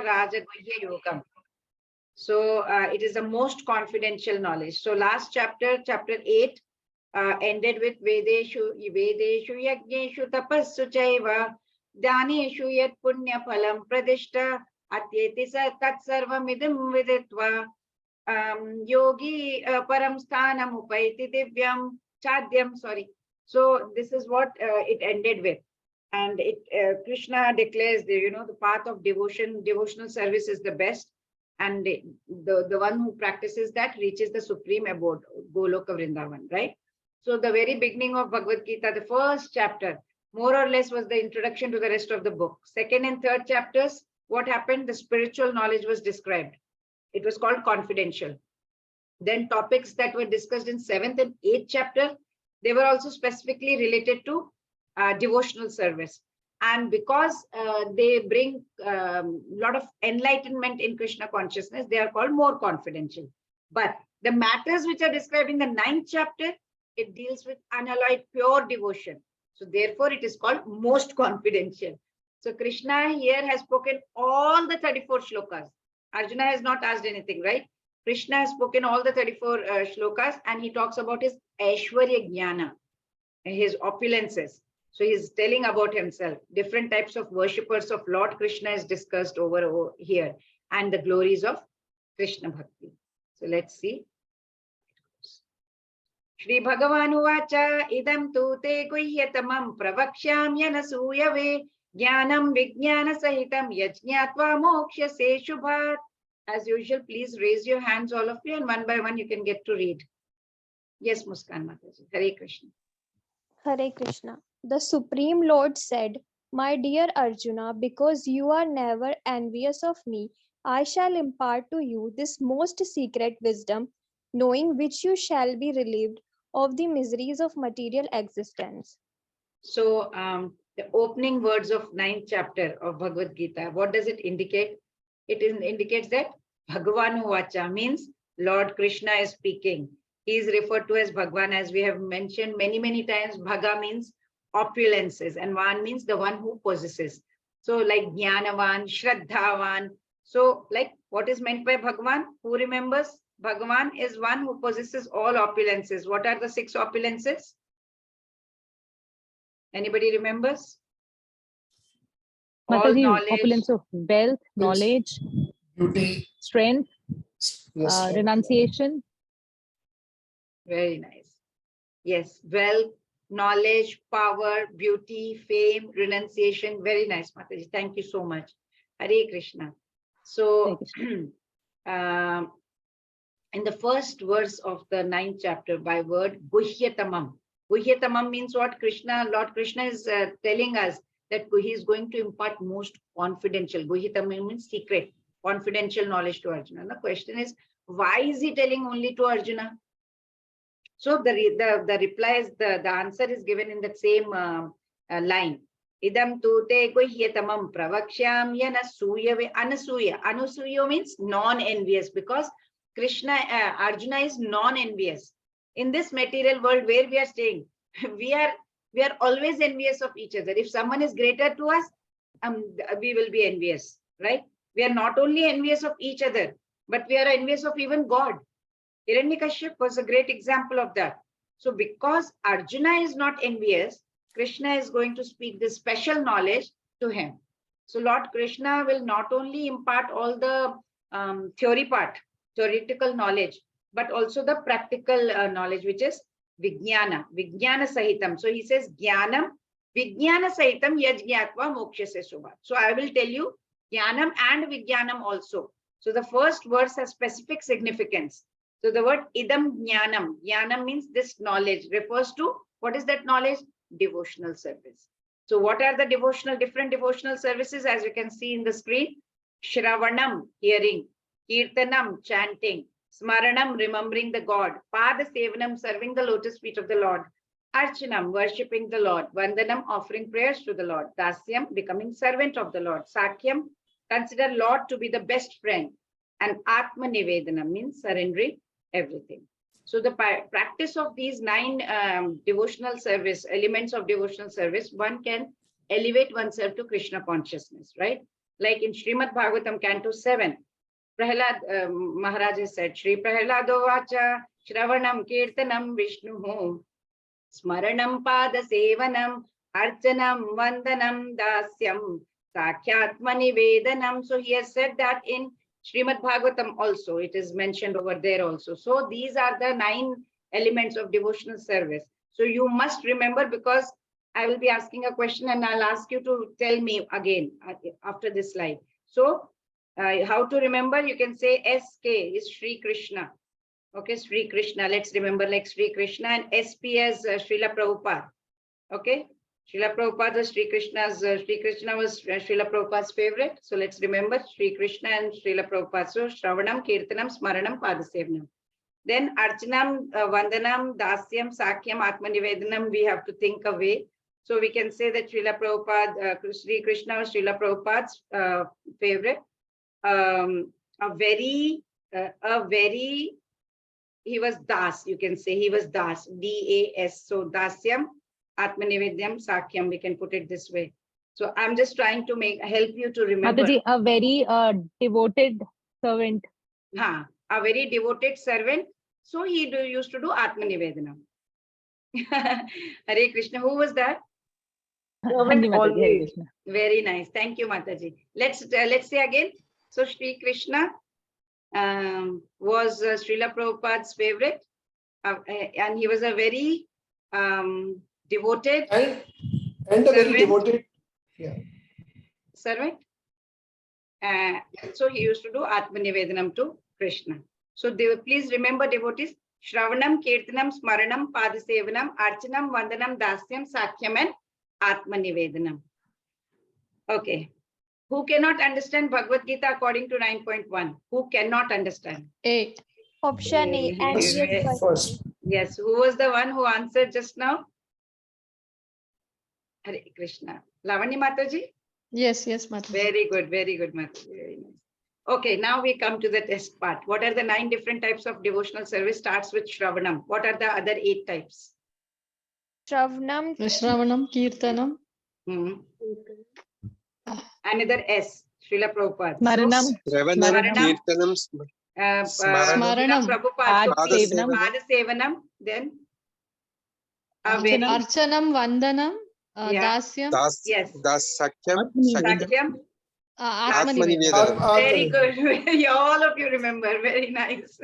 Raja Guhya Yogam. So it is the most confidential knowledge. So last chapter, chapter 8, ended with Vedeshu Yajneshu Tapassu Chaiva Dhaneshu Yat Punya Phalam Pradishta Atyeti Tat Sarvam Idam Viditva Yogi Param Sthanam Upaiti Divyam Chadyam. Sorry. So this is what it ended with. And it Krishna declares the path of devotional service is the best. And the one who practices that reaches the supreme abode, Goloka Vrindavan, right? So the very beginning of Bhagavad Gita, the first chapter, more or less was the introduction to the rest of the book. Second and third chapters, what happened? The spiritual knowledge was described. It was called confidential. Then topics that were discussed in 7th and 8th chapter, they were also specifically related to devotional service. And because they bring a lot of enlightenment in Krishna consciousness, they are called more confidential. But the matters which are described in the 9th chapter, it deals with unalloyed pure devotion. So therefore, it is called most confidential. So Krishna here has spoken all the 34 shlokas. Arjuna has not asked anything, right? Krishna has spoken all the 34 shlokas, and he talks about his Aishwarya Jnana, his opulences. So he's telling about himself. Different types of worshippers of Lord Krishna is discussed over here, and the glories of Krishna Bhakti. So let's see. Shri Bhagavan Uvacha idam tu te guhyatamam pravakshyamyanasuyave jnanam vijnana sahitam yajñatva mokshase shubhat. As usual, please raise your hands, all of you, and one by one you can get to read. Yes, Muskan Mataji. Hare Krishna. Hare Krishna. The Supreme Lord said, "My dear Arjuna, because you are never envious of me, I shall impart to you this most secret wisdom, knowing which you shall be relieved of the miseries of material existence." So the opening words of 9th chapter of Bhagavad Gita, what does it indicate? It indicates that Bhagavan Uvacha means Lord Krishna is speaking. He is referred to as Bhagavan, as we have mentioned many times. Bhaga means opulences, and Van means the one who possesses. So like Jnanavan, Shraddhavan. So like what is meant by Bhagavan? Who remembers? Bhagavan is one who possesses all opulences. What are the 6 opulences? Anybody remembers? Mataji, opulence of wealth, knowledge, beauty, strength, yes, renunciation. Very nice. Yes, wealth, knowledge, power, beauty, fame, renunciation. Very nice, Mataji. Thank you so much. Hare Krishna. So, in the first verse of the 9th chapter, by word Guhyatamam. Guhyatamam means what? Lord Krishna is telling us that he is going to impart most confidential. Guhyatamam means secret, confidential knowledge to Arjuna. And the question is, why is he telling only to Arjuna? So the reply is, the answer is given in the same line. Idam tu te guhyatamam pravakshyam yanasuyave anasuya. Anasuya means non-envious, because Arjuna is non-envious. In this material world where we are staying, we are always envious of each other. If someone is greater to us, we will be envious, right? We are not only envious of each other, but we are envious of even God. Hiranyakashipu was a great example of that. So because Arjuna is not envious, Krishna is going to speak this special knowledge to him. So Lord Krishna will not only impart all the theoretical knowledge, but also the practical knowledge, which is Vijnana Sahitam. So he says, Jnanam, Vijnana Sahitam Yajñatva Mokshase Subhat. So I will tell you Jnanam and Vijnanam also. So the first verse has specific significance. So the word Idam Jnanam, Jnanam means this knowledge, refers to, what is that knowledge? Devotional service. So what are the different devotional services? As you can see in the screen, Shravanam, hearing, Kirtanam, chanting, Smaranam, remembering the God, Pada Sevanam, serving the lotus feet of the Lord, Archanam, worshipping the Lord, Vandanam, offering prayers to the Lord, Dasyam, becoming servant of the Lord, Sakyam, consider Lord to be the best friend, and Atma Nivedanam means surrendering everything. So the practice of these 9 devotional service, elements of devotional service, one can elevate oneself to Krishna consciousness, right? Like in Srimad Bhagavatam, Canto 7, Prahlad Maharaj has said, Shri Prahlado Vacha, Shravanam Kirtanam Vishnuhu, Smaranam Pada Sevanam, Archanam Vandanam Dasyam, Sakhyatmani Vedanam. So he has said that in Srimad Bhagavatam also, it is mentioned over there also. So these are the 9 elements of devotional service. So you must remember, because I will be asking a question and I'll ask you to tell me again after this slide. So how to remember? You can say SK is Sri Krishna. Okay, Sri Krishna. Let's remember like Sri Krishna, and SP as Srila Prabhupada. Okay, Srila Prabhupada was Sri Krishna's, Sri Krishna was Srila Prabhupada's favorite. So let's remember Sri Krishna and Srila Prabhupada. So Shravanam, Kirtanam, Smaranam, Padasevanam. Then Archanam, Vandanam, Dasyam, Sakyam, Atmanivedanam, we have to think away. So we can say that Srila Prabhupada, Sri Krishna was Srila Prabhupada's favorite. He was Das, you can say he was Das, D-A-S. So Dasyam, Atmanivedyam, Sakyam, we can put it this way. So I'm just trying to help you to remember. Mataji, a very devoted servant. A very devoted servant. So he used to do Atmanivedanam. Hare Krishna. Who was that? Hanji Mataji, Hare Krishna. Very nice. Thank you, Mataji. Let's say again. So Sri Krishna was Srila Prabhupada's favorite, and he was a very devoted and a very devoted servant. So he used to do Atmanivedanam to Krishna. So please remember, devotees, Shravanam, Kirtanam, Smaranam, Padasevanam, Archanam, Vandanam, Dasyam, Sakyam, and Atmanivedanam. Okay. Who cannot understand Bhagavad Gita according to 9.1? Who cannot understand? A. Option A. And first. Yes. Who was the one who answered just now? Hare Krishna. Lavani Mataji? Yes, Mataji. Very good, Mataji. Very nice. Okay, now we come to the test part. What are the 9 different types of devotional service? Starts with Shravanam. What are the other 8 types? Shravanam, Kirtanam. Another S, Srila Prabhupada. Smaranam, Smaranam, Kirtanam, Smaranam, Prabhupada. Padasevanam. Padasevanam, then Archanam, Vandanam, Yeah. Dasyam, Yes. Sakyam, Sakyam. Atmanivedanam. Very good. All of you remember. Very nice.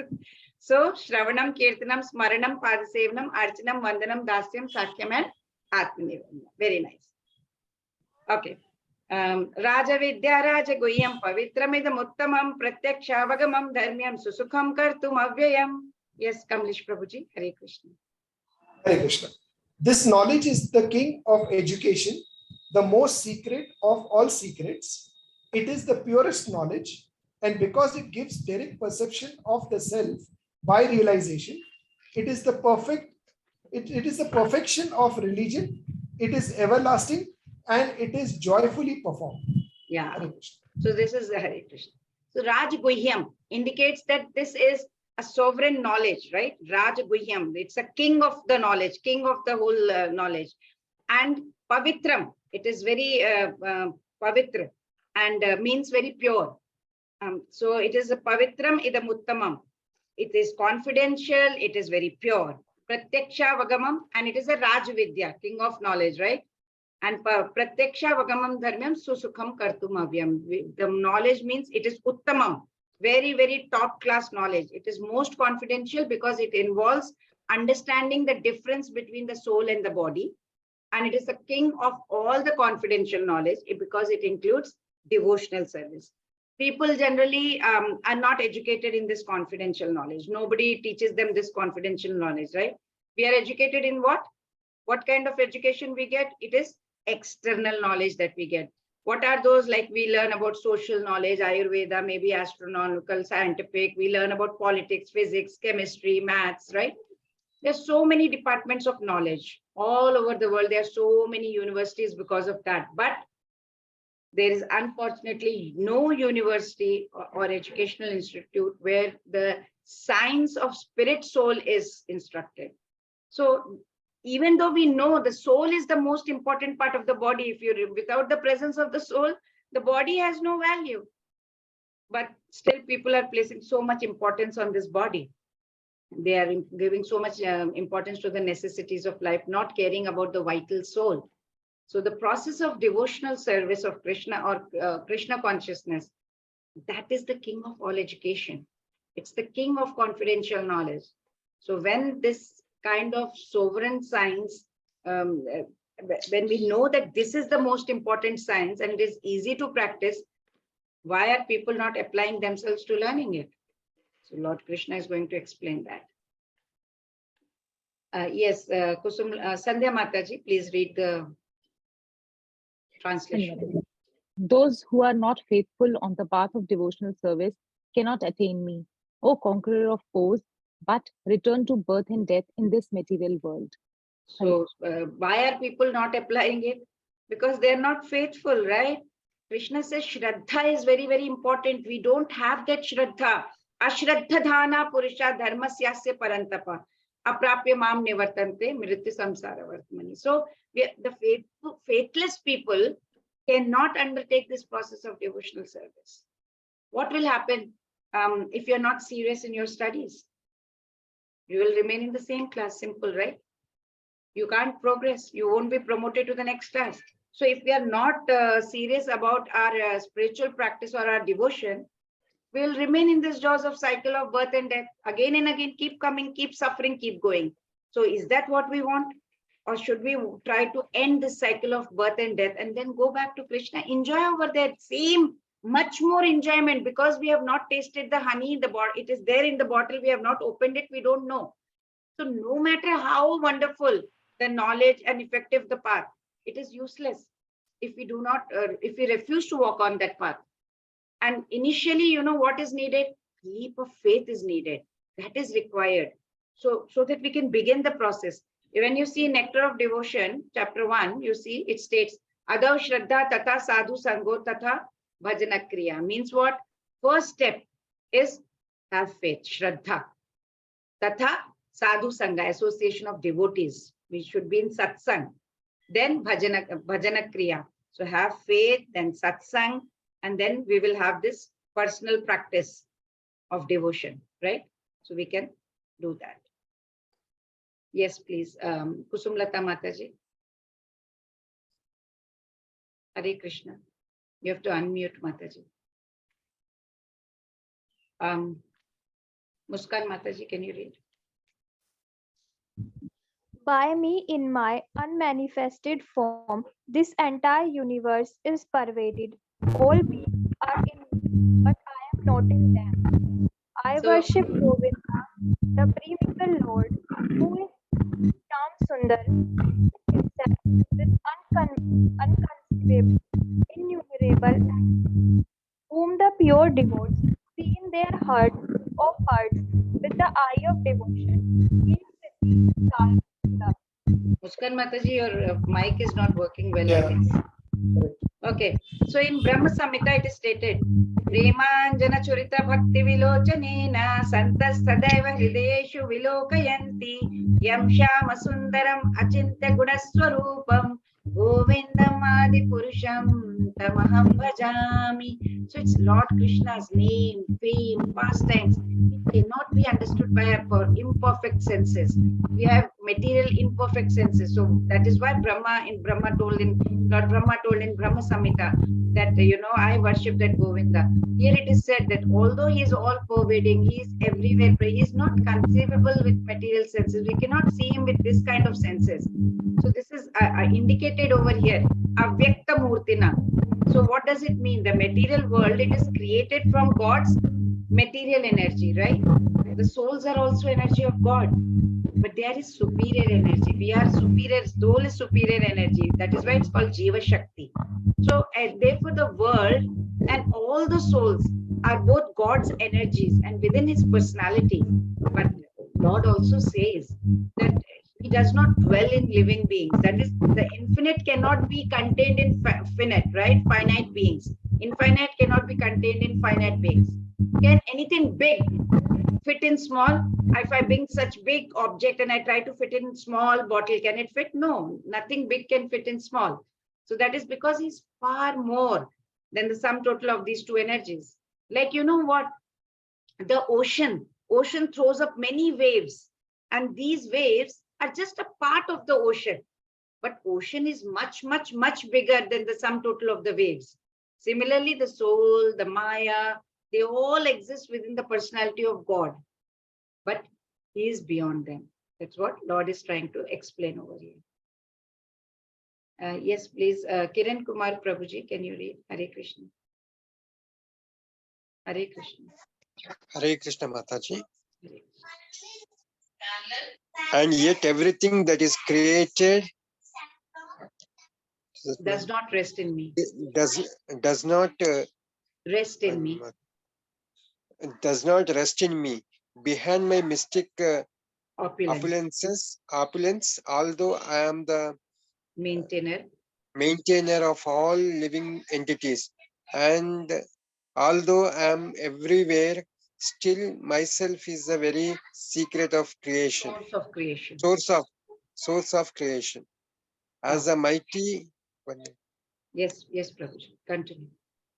So Shravanam, Kirtanam, Smaranam, Padasevanam, Archanam, Vandanam, Dasyam, Sakyam, and Atmanivedanam. Very nice. Okay. Raja Vidya Raja Guhyam Pavitramidam Uttamam Pratyakshaavagamam Dharmyam Susukham Kartum Avyayam. Yes, Kamlesh Prabhuji. Hare Krishna. Hare Krishna. This knowledge is the king of education, the most secret of all secrets. It is the purest knowledge, and because it gives direct perception of the self by realization, it is the perfection of religion. It is everlasting and it is joyfully performed. Yeah. Hare Krishna. So this is the Hare Krishna. So Raj Guhyam indicates that this is a sovereign knowledge, right? Raj Guhyam. It's a king of the knowledge, king of the whole knowledge. And Pavitram. It is very Pavitra and means very pure. So it is a Pavitram idam uttamam. It is confidential. It is very pure. Pratyaksha Vagamam, and it is a Raj Vidya, king of knowledge, right? And Pratyaksha Vagamam Dharmyam Susukham Kartum Avyam. The knowledge means it is Uttamam, very, very top class knowledge. It is most confidential because it involves understanding the difference between the soul and the body. And it is the king of all the confidential knowledge because it includes devotional service. People generally are not educated in this confidential knowledge. Nobody teaches them this confidential knowledge, right? We are educated in what? What kind of education we get? It is external knowledge that we get. What are those? Like we learn about social knowledge, Ayurveda, maybe astronomical, scientific. We learn about politics, physics, chemistry, maths, right? There's so many departments of knowledge all over the world. There are so many universities because of that. But there is unfortunately no university or educational institute where the science of spirit soul is instructed. So even though we know the soul is the most important part of the body, if you're without the presence of the soul, The body has no value. But still people are placing so much importance on this body. They are giving so much importance to the necessities of life, not caring about the vital soul. So the process of devotional service of Krishna or Krishna consciousness, that is the king of all education. It's the king of confidential knowledge. So when this kind of sovereign science, when we know that this is the most important science and it is easy to practice, why are people not applying themselves to learning it? So Lord Krishna is going to explain that. Yes, Sandhya Mataji, please read the translation. Those who are not faithful on the path of devotional service cannot attain me, O conqueror of foes, but return to birth and death in this material world. So why are people not applying it? Because they're not faithful, right? Krishna says Shraddha is very, very important. We don't have that Shraddha. Ashraddha dhana purusha dharmasyasya parantapa. Aprapya mam nivartante mrityu samsara vartmani. So the faithless people cannot undertake this process of devotional service. What will happen if you're not serious in your studies? You will remain in the same class, simple, right? You can't progress. You won't be promoted to the next class. So if we are not serious about our spiritual practice or our devotion, we will remain in this jaws of cycle of birth and death. Again and again, keep coming, keep suffering, keep going. So is that what we want? Or should we try to end this cycle of birth and death and then go back to Krishna? Enjoy over there, same, much more enjoyment, because we have not tasted the honey in the bottle. It is there in the bottle. We have not opened it. We don't know. So no matter how wonderful the knowledge and effective the path, it is useless if we do not, if we refuse to walk on that path. And initially, you know what is needed? Leap of faith is needed. That is required. So that we can begin the process. When you see Nectar of Devotion, chapter 1, you see it states, Adav Shraddha Tata Sadhu Sango Tata Bhajana Kriya. Means what? First step is have faith, Shraddha. Tata Sadhu Sangha, association of devotees. We should be in satsang. Then Bhajana Kriya. So have faith, then satsang, and then we will have this personal practice of devotion, right? So we can do that. Yes, please. Kusumlata Mataji. Hare Krishna. You have to unmute, Mataji. Muskan Mataji, can you read? By me in my unmanifested form, this entire universe is pervaded. All beings are in me, but I am not in them. I worship Govinda, the premical Lord, who is Sham Sundar himself with unconceivable, innumerable acts, whom the pure devotes see in their hearts of hearts with the eye of devotion. He is with the star of love. Muskan Mataji, your mic is not working well, Yeah. I guess. Okay, so in Brahma Samhita it is stated, Premanjana Churita Bhakti Vilochanena Santas Sadaiva Hridayeshu Vilokayanti Yam Shama Sundaram Achintya Gudaswarupam Govindam Adi Purusham Tamaham Bhajami. So it's Lord Krishna's name, fame, pastimes. It cannot be understood by our imperfect senses. We have material imperfect senses. So that is why Lord Brahma told in Brahma Samhita that, I worship that Govinda. Here it is said that although he is all pervading, he is everywhere, but he is not conceivable with material senses. We cannot see him with this kind of senses. So this is indicated over here, Avyakta Murtina. So what does it mean? The material world, it is created from God's material energy, right? The souls are also energy of God, but there is superior energy. We are superior, soul is superior energy. That is why it's called Jiva Shakti. So therefore the world and all the souls are both God's energies and within his personality. But Lord also says that he does not dwell in living beings. That is, the infinite cannot be contained in finite, right? Finite beings. Infinite cannot be contained in finite beings. Can anything big fit in small? If I bring such big object and I try to fit in small bottle, can it fit? No, nothing big can fit in small. So that is because he's far more than the sum total of these two energies. Like, you know what? The ocean throws up many waves, and these waves are just a part of the ocean. But ocean is much, much, much bigger than the sum total of the waves. Similarly, the soul, the Maya, they all exist within the personality of God. But he is beyond them. That's what Lord is trying to explain over here. Yes, please. Kiran Kumar Prabhuji, can you read? Hare Krishna. Hare Krishna. Hare Krishna Mataji. Hare And yet everything that is created does not rest in me. does not Rest in me. does not rest in me. Behind my mystic Opulence. opulence, although I am the Maintainer. of all living entities, and although I am everywhere, still myself is the very secret of creation. Source of creation. Source of creation. As a mighty Yes, Prabhuji. Continue.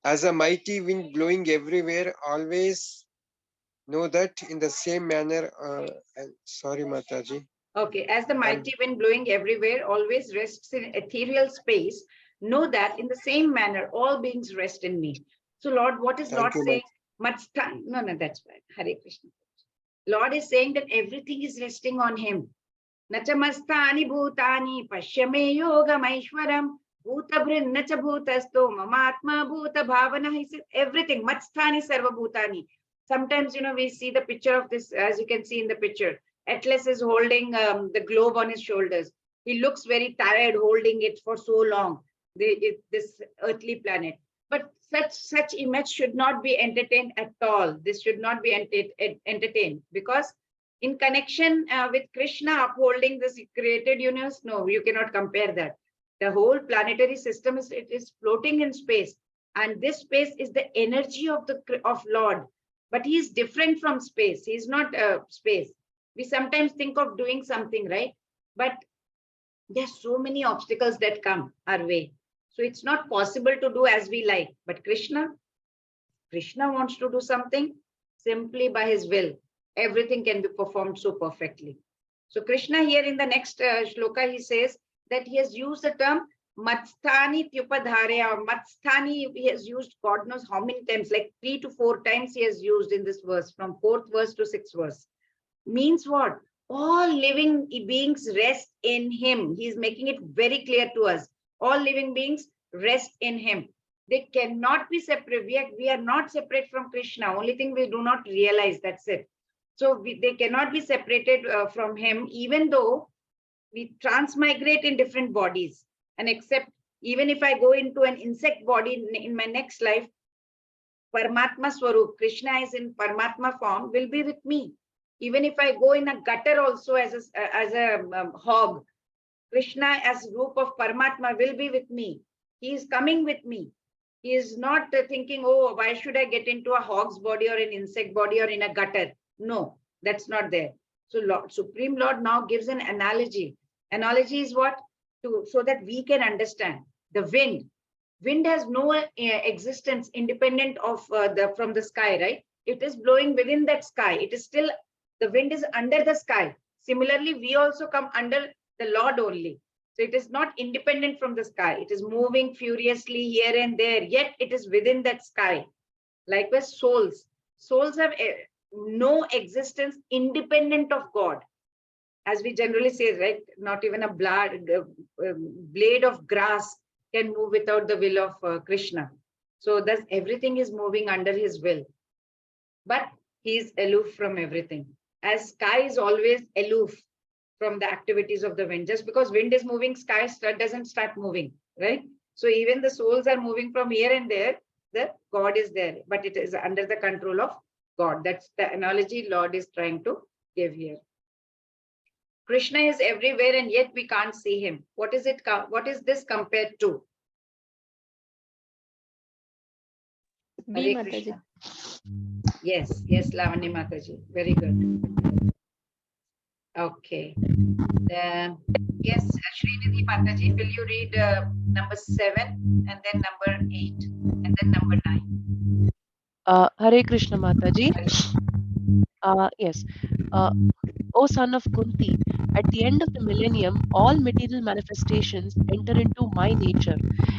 As a mighty wind blowing everywhere, always know that in the same manner. Sorry, Mataji. Okay, as the mighty wind blowing everywhere always rests in ethereal space, know that in the same manner all beings rest in me. So, Lord, what is Lord saying? No, that's fine. Hare Krishna. Lord is saying that everything is resting on him. Nachamastani bhutani pashyame yoga maishwaram bhuta brinnacha bhutasto mamatma bhuta bhavana. He says everything. Matstani sarva bhutani. Sometimes, we see the picture of this, as you can see in the picture. Atlas is holding the globe on his shoulders. He looks very tired holding it for so long, this earthly planet. But such image should not be entertained at all. This should not be entertained, because in connection with Krishna upholding this created universe, no, you cannot compare that. The whole planetary system is floating in space, and this space is the energy of Lord. But he is different from space. He is not space. We sometimes think of doing something, right? But there's so many obstacles that come our way. So it's not possible to do as we like. But Krishna wants to do something simply by his will. Everything can be performed so perfectly. So Krishna here in the next shloka, he says that he has used the term Matstani Tyupadharya, or Matstani, he has used God knows how many times, like 3 to 4 times he has used in this verse, from 4th verse to 6th verse. Means what? All living beings rest in him. He is making it very clear to us. All living beings rest in him. They cannot be separate. We are not separate from Krishna. Only thing we do not realize, that's it. So they cannot be separated from him, even though we transmigrate in different bodies. And except, even if I go into an insect body in my next life, Paramatma Swarup, Krishna is in Paramatma form, will be with me. Even if I go in a gutter also as a hog, Krishna as roop of Paramatma will be with me. He is coming with me. He is not thinking, oh, why should I get into a hog's body or an insect body or in a gutter? No, that's not there. So Supreme Lord now gives an analogy. Analogy is what? So that we can understand. The wind. Wind has no existence independent of from the sky, right? It is blowing within that sky. It is still, the wind is under the sky. Similarly, we also come under the Lord only. So it is not independent from the sky. It is moving furiously here and there, yet it is within that sky. Likewise, souls. Souls have no existence independent of God. As we generally say, right? Not even a blade of grass can move without the will of Krishna. So thus everything is moving under his will. But he is aloof from everything. As sky is always aloof from the activities of the wind. Just because wind is moving, sky doesn't start moving, right? So even the souls are moving from here and there, the God is there, but it is under the control of God. That's the analogy Lord is trying to give here. Krishna is everywhere and yet we can't see him. What is it? What is this compared to? B, Hare Mataji. Krishna. Yes, Lavanya Mataji. Very good. Okay. Yes, Srinidhi Mataji, will you read number 7 and then number 8 and then number 9? Hare Krishna Mataji. Yes. O son of Kunti, at the end of the millennium, all material manifestations enter into my nature,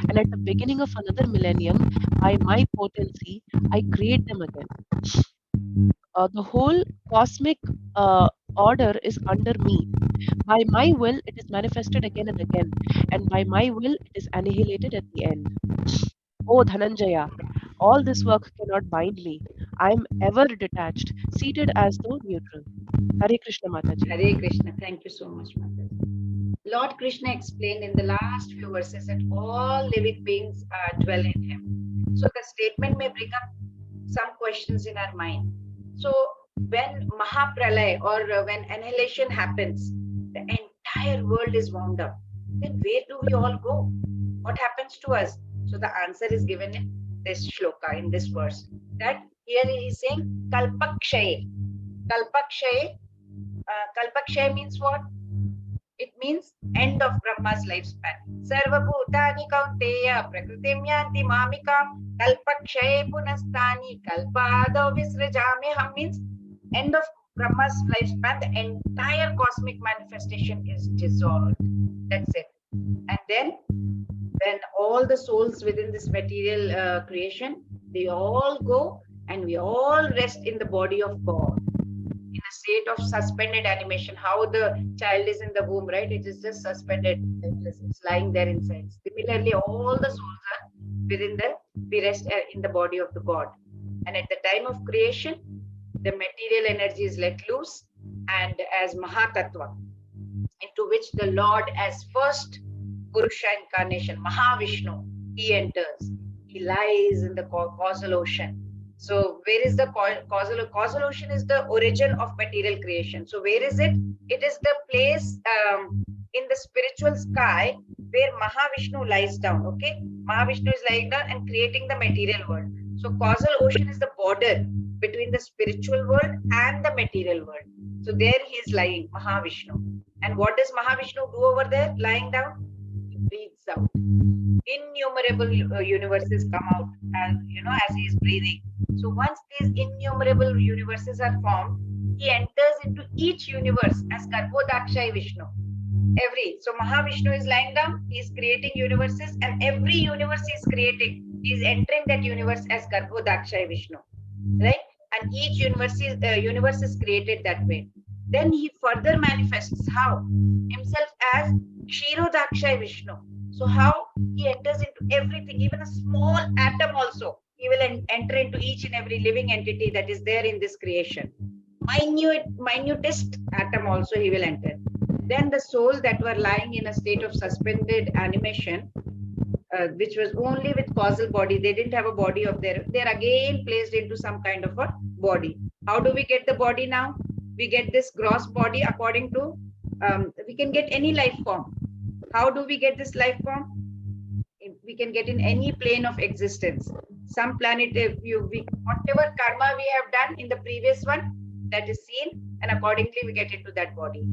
and at the beginning of another millennium, by my potency, I create them again. The whole cosmic order is under me. By my will, it is manifested again and again, and by my will, it is annihilated at the end. O Dhananjaya, all this work cannot bind me. I am ever detached, seated as though neutral. Hare Krishna Mataji. Hare Krishna. Thank you so much, Mataji. Lord Krishna explained in the last few verses that all living beings dwell in him. So the statement may bring up some questions in our mind. So when Mahapralay or when annihilation happens, the entire world is wound up. Then where do we all go? What happens to us? So the answer is given in this shloka, in this verse. That here he is saying Kalpakshaye. Kalpakshaye. Kalpakshaye means what? It means end of Brahma's lifespan. Sarva bhutani kaunteya prakritim yanti mamikam kalpakshaye punastani kalpado visrajameham means end of Brahma's lifespan. The entire cosmic manifestation is dissolved. That's it. And then when all the souls within this material creation, they all go and we all rest in the body of God. In a state of suspended animation, how the child is in the womb, right? It is just suspended, it's lying there inside. Similarly, all the souls are within we rest in the body of the God. And at the time of creation, the material energy is let loose, and as Mahatattva, into which the Lord, as first Purusha incarnation, Mahavishnu, he enters. He lies in the causal ocean. So where is the causal ocean? Is the origin of material creation. So where is it? It is the place in the spiritual sky where Mahavishnu lies down. Okay, Mahavishnu is lying down and creating the material world. So causal ocean is the border between the spiritual world and the material world. So there he is lying, Mahavishnu. And what does Mahavishnu do over there, lying down? He breathes out. Innumerable universes come out, and as he is breathing. So once these innumerable universes are formed, he enters into each universe as Garbhodakshay Vishnu. So Mahavishnu is lying down, he is creating universes, and every universe he is creating, he is entering that universe as Garbhodakshay Vishnu, right? And each universe is created that way. Then he further manifests how? Himself as Kshirodakshay Vishnu. So how he enters into everything, even a small atom also, he will enter into each and every living entity that is there in this creation. Minutest atom also he will enter. Then the soul that were lying in a state of suspended animation, which was only with causal body, they didn't have a body of their, they're again placed into some kind of a body. How do we get the body now? We get this gross body according to, we can get any life form. How do we get this life form? We can get in any plane of existence. Some planet, whatever karma we have done in the previous one, that is seen, and accordingly we get into that body.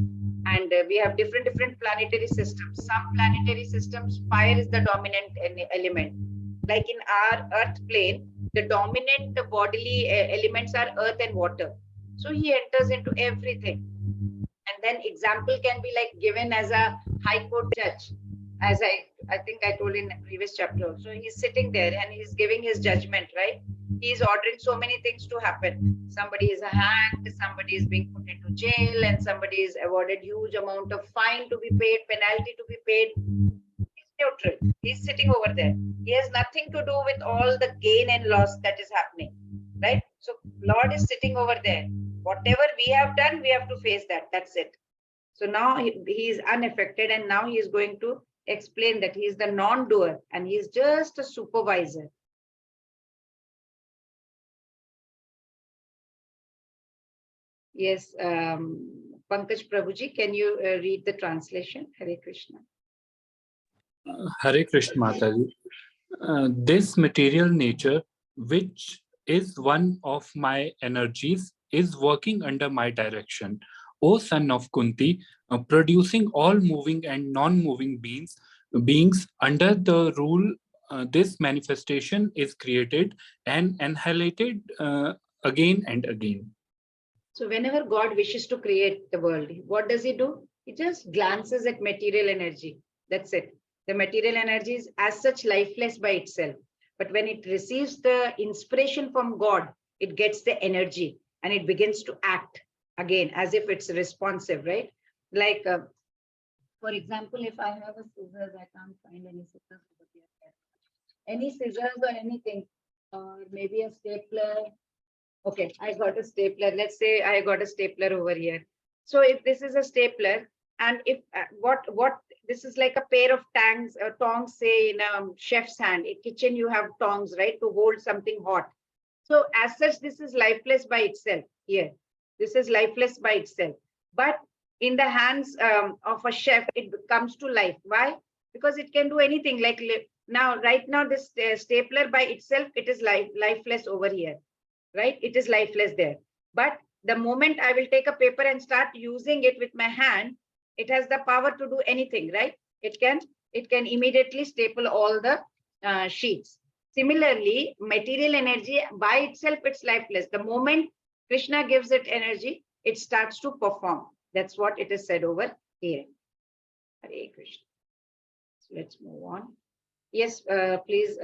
And we have different planetary systems. Some planetary systems, fire is the dominant element. Like in our earth plane, the dominant bodily elements are earth and water. So he enters into everything. And then example can be like given as a high court judge, as I think I told in the previous chapter. So he's sitting there and he's giving his judgment, right? He's ordering so many things to happen. Somebody is hanged, somebody is being put into jail, and somebody is awarded huge amount of fine to be paid, penalty to be paid. He's neutral. He's sitting over there. He has nothing to do with all the gain and loss that is happening, right? So Lord is sitting over there. Whatever we have done, we have to face that. That's it. So now he is unaffected, and now he is going to explain that he is the non-doer and he is just a supervisor. Yes, Pankaj Prabhuji, can you read the translation? Hare Krishna. Hare Krishna Mataji. This material nature, which is one of my energies, is working under my direction. O son of Kunti, producing all moving and non-moving beings under the rule, this manifestation is created and annihilated again and again. So whenever God wishes to create the world, what does he do? He just glances at material energy. That's it. The material energy is as such lifeless by itself. But when it receives the inspiration from God, it gets the energy and it begins to act again as if it's responsive, right? Like, for example, if I have a scissors, I can't find any scissors over here. Any scissors or anything, or maybe a stapler. Okay, I got a stapler. Let's say I got a stapler over here. So if this is a stapler, and if what this is like a pair of tongs, say in a chef's hand. In kitchen, you have tongs, right, to hold something hot. So as such, this is lifeless by itself. Here, this is lifeless by itself. But in the hands of a chef, it comes to life. Why? Because it can do anything. Like now, right now, this stapler by itself, it is lifeless over here. Right? It is lifeless there. But the moment I will take a paper and start using it with my hand, it has the power to do anything, right? It can immediately staple all the sheets. Similarly, material energy by itself, it's lifeless. The moment Krishna gives it energy, it starts to perform. That's what it is said over here. Hare Krishna. So let's move on. Yes, please.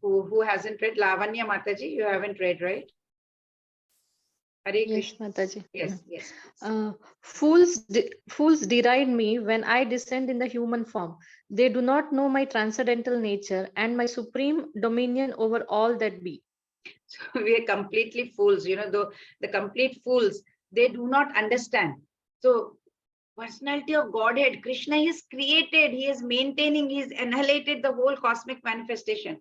Who hasn't read? Lavanya Mataji, you haven't read, right? Hare Yes, Krishna. Mataji. Yes, yes. Fools deride me when I descend in the human form. They do not know my transcendental nature and my supreme dominion over all that be. So we are completely fools, though the complete fools, they do not understand. So personality of Godhead, Krishna is created, he is maintaining, he is annihilated the whole cosmic manifestation.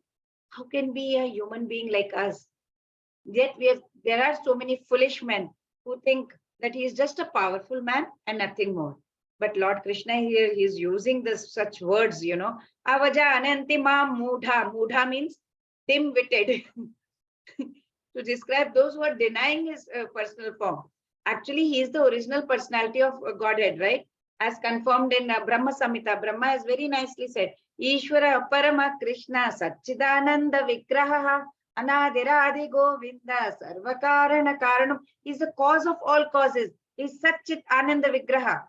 How can be a human being like us? Yet there are so many foolish men who think that he is just a powerful man and nothing more. But Lord Krishna here, he is using such words, Avaja anantima mudha. Mudha means dim-witted. To describe those who are denying his personal form. Actually, he is the original personality of Godhead, right? As confirmed in Brahma Samhita. Brahma has very nicely said, Ishvara Parama Krishna Satchidananda Vigraha Anadiradi Govinda Sarvakarana Karanam. He is the cause of all causes. He is Satchit Ananda Vigraha.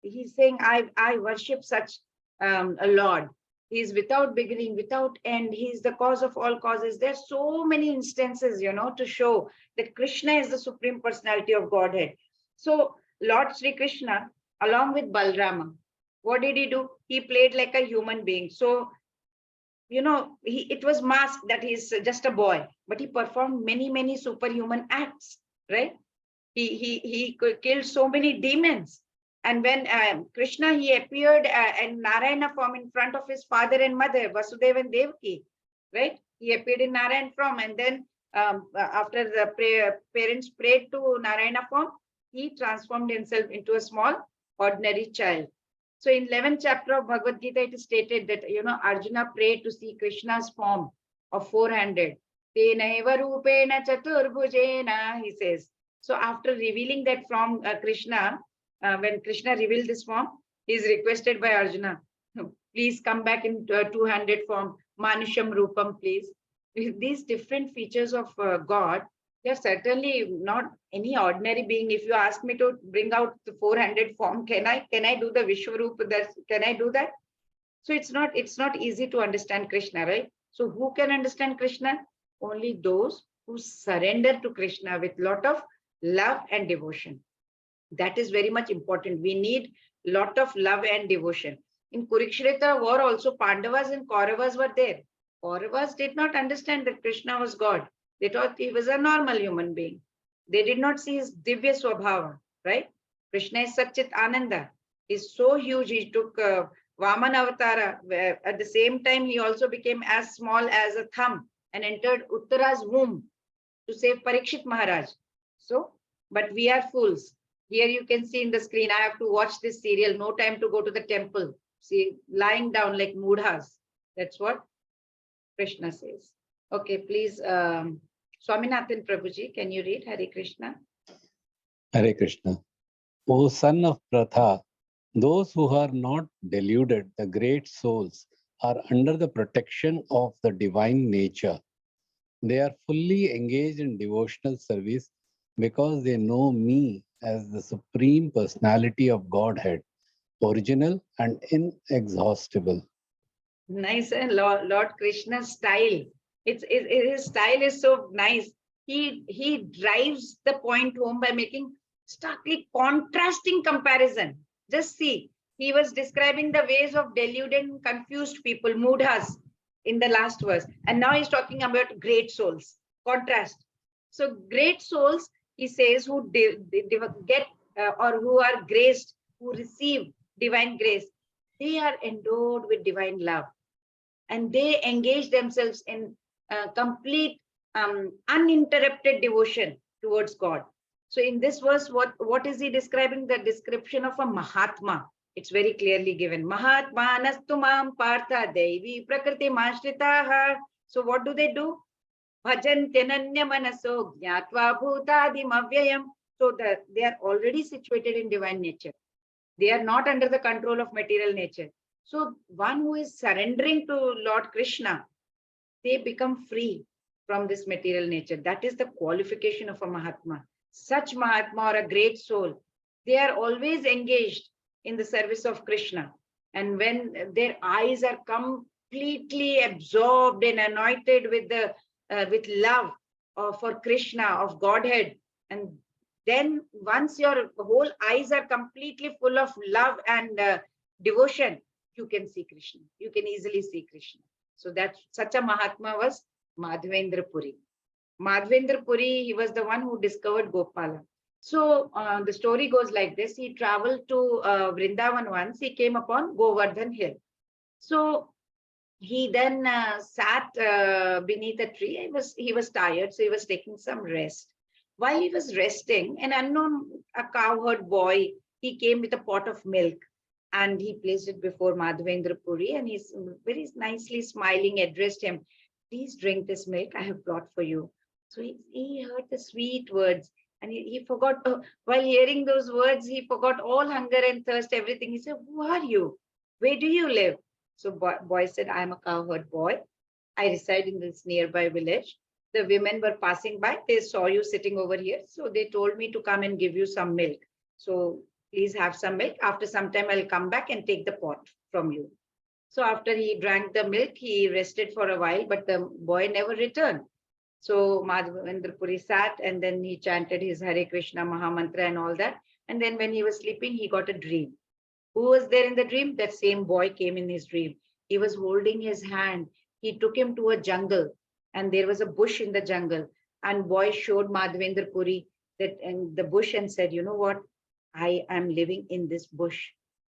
He is saying, I worship such a Lord. He is without beginning, without end. He is the cause of all causes. There are so many instances, to show that Krishna is the supreme personality of Godhead. So Lord Sri Krishna, along with Balrama, what did he do? He played like a human being. So, it was masked that he is just a boy, but he performed many, many superhuman acts, right? He killed so many demons. And when Krishna, he appeared in Narayana form in front of his father and mother, Vasudeva and Devaki, right? He appeared in Narayana form. And then after the parents prayed to Narayana form, he transformed himself into a small, ordinary child. So in 11th chapter of Bhagavad Gita, it is stated that, Arjuna prayed to see Krishna's form of 400. Tenaiva rupena chaturbhujena, he says. So after revealing that from Krishna, when Krishna revealed this form, he is requested by Arjuna, please come back in 200 form, Manusham Rupam, please. These different features of God, they are certainly not any ordinary being. If you ask me to bring out the 400 form, can I do the Vishwarupa? Can I do that? So it's not easy to understand Krishna, right? So who can understand Krishna? Only those who surrender to Krishna with lot of love and devotion. That is very much important. We need lot of love and devotion. In Kurukshetra war also, Pandavas and Kauravas were there. Kauravas did not understand that Krishna was God. They thought he was a normal human being. They did not see his Divya Swabhava, right? Krishna is Satchit Ananda. He's so huge. He took Vaman Avatara. Where at the same time, he also became as small as a thumb and entered Uttara's womb to save Parikshit Maharaj. So, but we are fools. Here you can see in the screen, I have to watch this serial, no time to go to the temple. See, lying down like mudhas. That's what Krishna says. Okay, please, Swaminathan Prabhuji, can you read Hare Krishna? Hare Krishna. O son of Pratha, those who are not deluded, the great souls, are under the protection of the divine nature. They are fully engaged in devotional service because they know me as the Supreme Personality of Godhead, original and inexhaustible. Nice, and Lord Krishna's style. His style is so nice. He drives the point home by making starkly contrasting comparison. Just see, he was describing the ways of deluded and confused people, mudhas, in the last verse, and now he's talking about great souls. Contrast. So great souls, he says, who get or who are graced, who receive divine grace, they are endowed with divine love, and they engage themselves in complete uninterrupted devotion towards God. So in this verse, what is he describing? The description of a Mahatma. It's very clearly given. Mahatma nastumam partha devi prakriti mashritaha. So what do? Bhajan tenanya manaso jnatva bhutadim avyayam. So they are already situated in divine nature. They are not under the control of material nature. So one who is surrendering to Lord Krishna, they become free from this material nature. That is the qualification of a Mahatma. Such Mahatma or a great soul, they are always engaged in the service of Krishna. And when their eyes are completely absorbed and anointed with love for Krishna, of Godhead, and then once your whole eyes are completely full of love and devotion, you can see Krishna. You can easily see Krishna. So that such a Mahatma was Madhavendra Puri. Madhavendra Puri, he was the one who discovered Gopala. So the story goes like this. He traveled to Vrindavan once. He came upon Govardhan Hill. So he then sat beneath a tree. He was tired, so he was taking some rest. While he was resting, an unknown cowherd boy, he came with a pot of milk and he placed it before Madhavendra Puri, and he's very nicely smiling, addressed him. Please drink this milk I have brought for you. So he heard the sweet words, and he forgot, while hearing those words, he forgot all hunger and thirst, everything. He said, who are you? Where do you live? So boy said, I'm a cowherd boy. I reside in this nearby village. The women were passing by. They saw you sitting over here. So they told me to come and give you some milk. So please have some milk. After some time, I'll come back and take the pot from you. So after he drank the milk, he rested for a while, but the boy never returned. So Madhavendra Puri sat, and then he chanted his Hare Krishna Mahamantra and all that. And then when he was sleeping, he got a dream. Who was there in the dream? That same boy came in his dream. He was holding his hand. He took him to a jungle, and there was a bush in the jungle. And boy showed Madhavendra Puri that in the bush and said, you know what? I am living in this bush.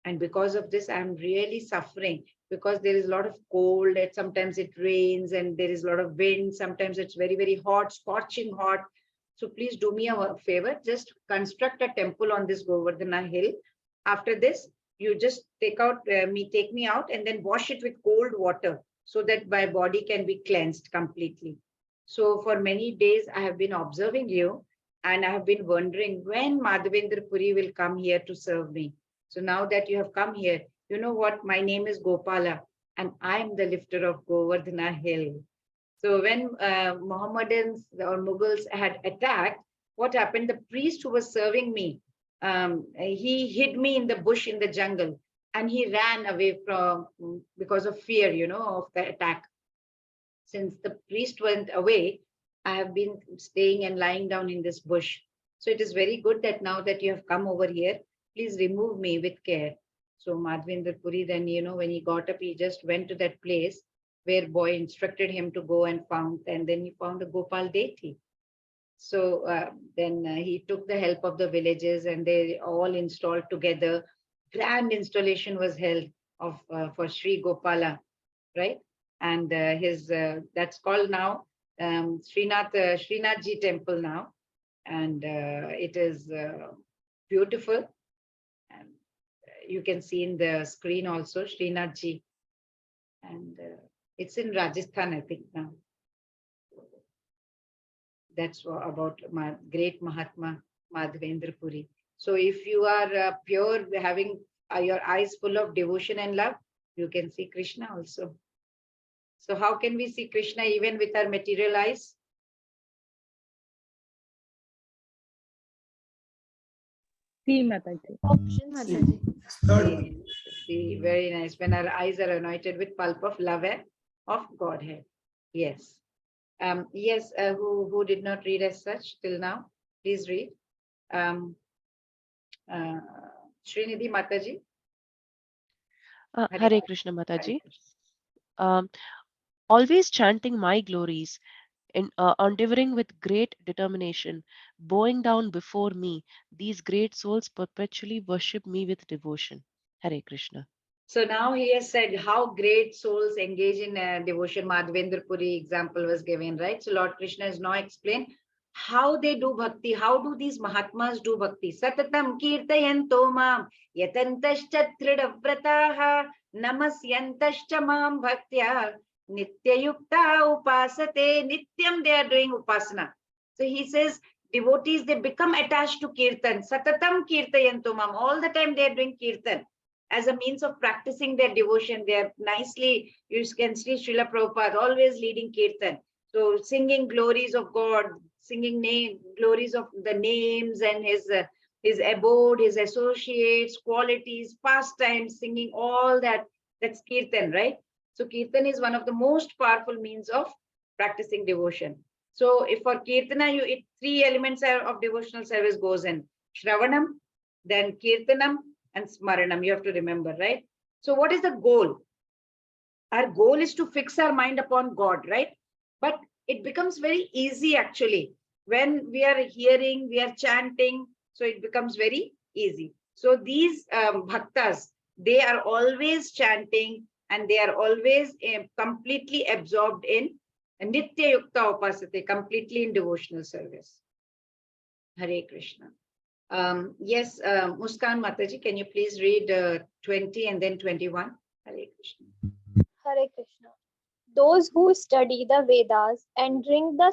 And because of this, I'm really suffering, because there is a lot of cold, and sometimes it rains, and there is a lot of wind. Sometimes it's very, very hot, scorching hot. So please do me a favor, just construct a temple on this Govardhana hill. After this, you just take me out and then wash it with cold water so that my body can be cleansed completely. So for many days, I have been observing you, and I have been wondering when Madhavendra Puri will come here to serve me. So now that you have come here, you know what? My name is Gopala, and I am the lifter of Govardhana hill. So when Mohammedans or Mughals had attacked, what happened? The priest who was serving me, he hid me in the bush in the jungle, and he ran away from, because of fear, of the attack. Since the priest went away, I have been staying and lying down in this bush. So it is very good that now that you have come over here, please remove me with care. So Madhavendra Puri then, when he got up, he just went to that place where boy instructed him to go and then he found a Gopal deity. So then he took the help of the villages, and they all installed together. Grand installation was held for Sri Gopala, right? And that's called now Srinathji temple now, and it is beautiful. And you can see in the screen also Srinathji, and it's in Rajasthan, I think now. That's about my great Mahatma Madhavendra Puri. So if you are pure, having your eyes full of devotion and love, you can see Krishna also. So how can we see Krishna even with our material eyes? See, Mataji. Options. Mataji. Third one. See, very nice. When our eyes are anointed with pulp of love and of Godhead. Yes. Yes, who did not read as such till now? Please read. Srinidhi Mataji. Hare Krishna Mataji. Always chanting my glories, endeavoring with great determination, bowing down before me, these great souls perpetually worship me with devotion. Hare Krishna. So now he has said how great souls engage in devotion. Madhavendra Puri example was given, right? So Lord Krishna has now explained how they do bhakti. How do these Mahatmas do bhakti? Satatam kirtayanto mam yatantascha tridavvrataha namasyantascha mam bhaktya nityayukta upasate. Nityam they are doing upasana. So he says devotees, they become attached to kirtan. Satatam kirtayanto mam. All the time they are doing kirtan as a means of practicing their devotion. They are nicely, you can see Srila Prabhupada always leading kirtan. So singing glories of God, singing glories of the names and his abode, his associates, qualities, pastimes, singing all that. That's kirtan, right? So kirtan is one of the most powerful means of practicing devotion. So if for kirtana, three elements of devotional service goes in: Shravanam, then kirtanam, and smaranam. You have to remember, right? So what is the goal? Our goal is to fix our mind upon God, right? But it becomes very easy actually when we are hearing, we are chanting, so it becomes very easy. So these bhaktas, they are always chanting and they are always completely absorbed in nitya yukta upasate, completely in devotional service. Hare Krishna. Yes, Muskan Mataji, can you please read 20 and then 21? Hare Krishna. Hare Krishna. Those who study the Vedas and drink the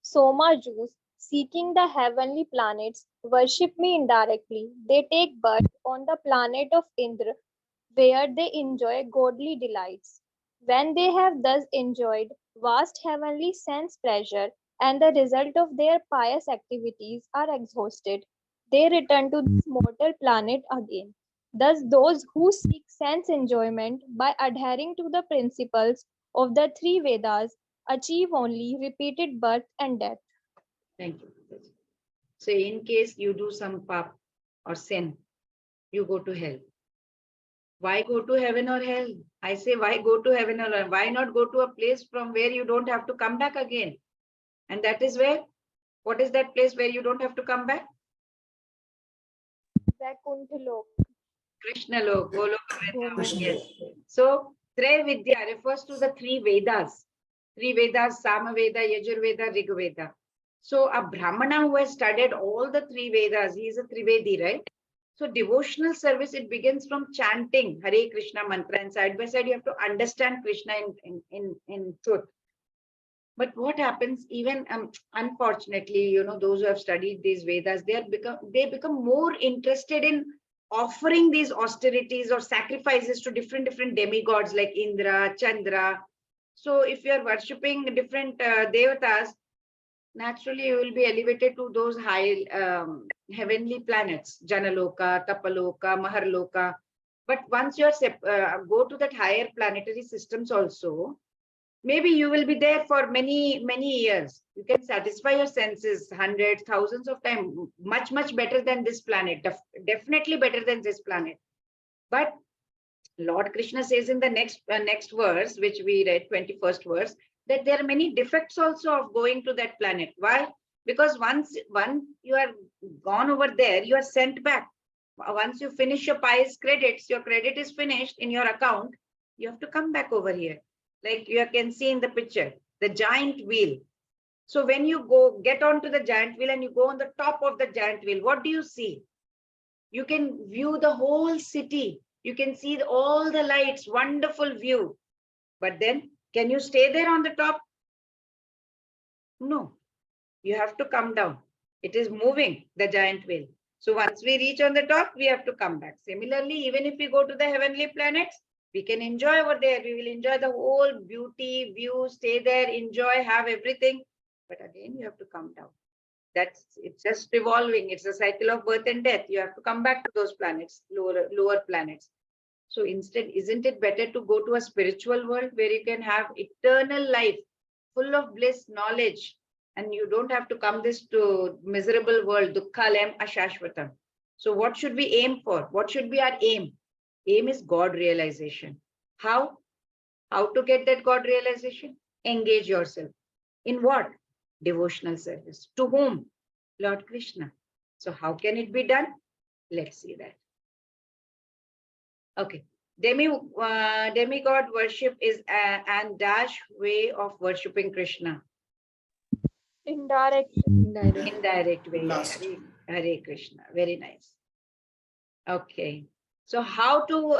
Soma juice, seeking the heavenly planets, worship me indirectly. They take birth on the planet of Indra, where they enjoy godly delights. When they have thus enjoyed vast heavenly sense pleasure, and the result of their pious activities are exhausted, they return to this mortal planet again. Thus, those who seek sense enjoyment by adhering to the principles of the three Vedas achieve only repeated birth and death. Thank you. Mataji. So in case you do some pap or sin, you go to hell. Why go to heaven or hell? I say, why go to heaven or hell? Why not go to a place from where you don't have to come back again? And that is where, what is that place where you don't have to come back? Vaikuntha Lok. Krishna Lok, Goloka Vrindavan, Krishna yes. So Trey Vidya refers to the three Vedas. Three Vedas, Samaveda, Yajurveda, Rigveda. So a Brahmana who has studied all the three Vedas, he is a Trivedi, right? So devotional service, it begins from chanting Hare Krishna mantra, and side by side you have to understand Krishna in truth. But what happens, even unfortunately, those who have studied these Vedas, they become more interested in offering these austerities or sacrifices to different demigods like Indra, Chandra. So if you are worshipping different devatas, naturally you will be elevated to those high heavenly planets, Janaloka, Tapaloka, Maharloka. But once you go to that higher planetary systems also, maybe you will be there for many years. You can satisfy your senses hundreds, thousands of times, much better than this planet, definitely better than this planet. But Lord Krishna says in the next verse, which we read, 21st verse, that there are many defects also of going to that planet. Why? Because once you are gone over there, you are sent back. Once you finish your pious credits, your credit is finished in your account, you have to come back over here. Like you can see in the picture, the giant wheel. So when you get onto the giant wheel and you go on the top of the giant wheel, what do you see? You can view the whole city. You can see all the lights, wonderful view. But then, can you stay there on the top? No, you have to come down. It is moving, the giant wheel. So once we reach on the top, we have to come back. Similarly, even if we go to the heavenly planets, we can enjoy over there. We will enjoy the whole beauty, view, stay there, enjoy, have everything. But again, you have to come down. It's just revolving. It's a cycle of birth and death. You have to come back to those planets, lower planets. So instead, isn't it better to go to a spiritual world where you can have eternal life, full of bliss, knowledge, and you don't have to come this to miserable world, dukkhalem ashashvatam. So what should we aim for? What should be our aim? Aim is God realization. How? How to get that God realization? Engage yourself. In what? Devotional service. To whom? Lord Krishna. So how can it be done? Let's see that. Okay. Demigod worship is an dash way of worshipping Krishna. Indirect. Indirect way. Last. Hare Krishna. Very nice. Okay. So how to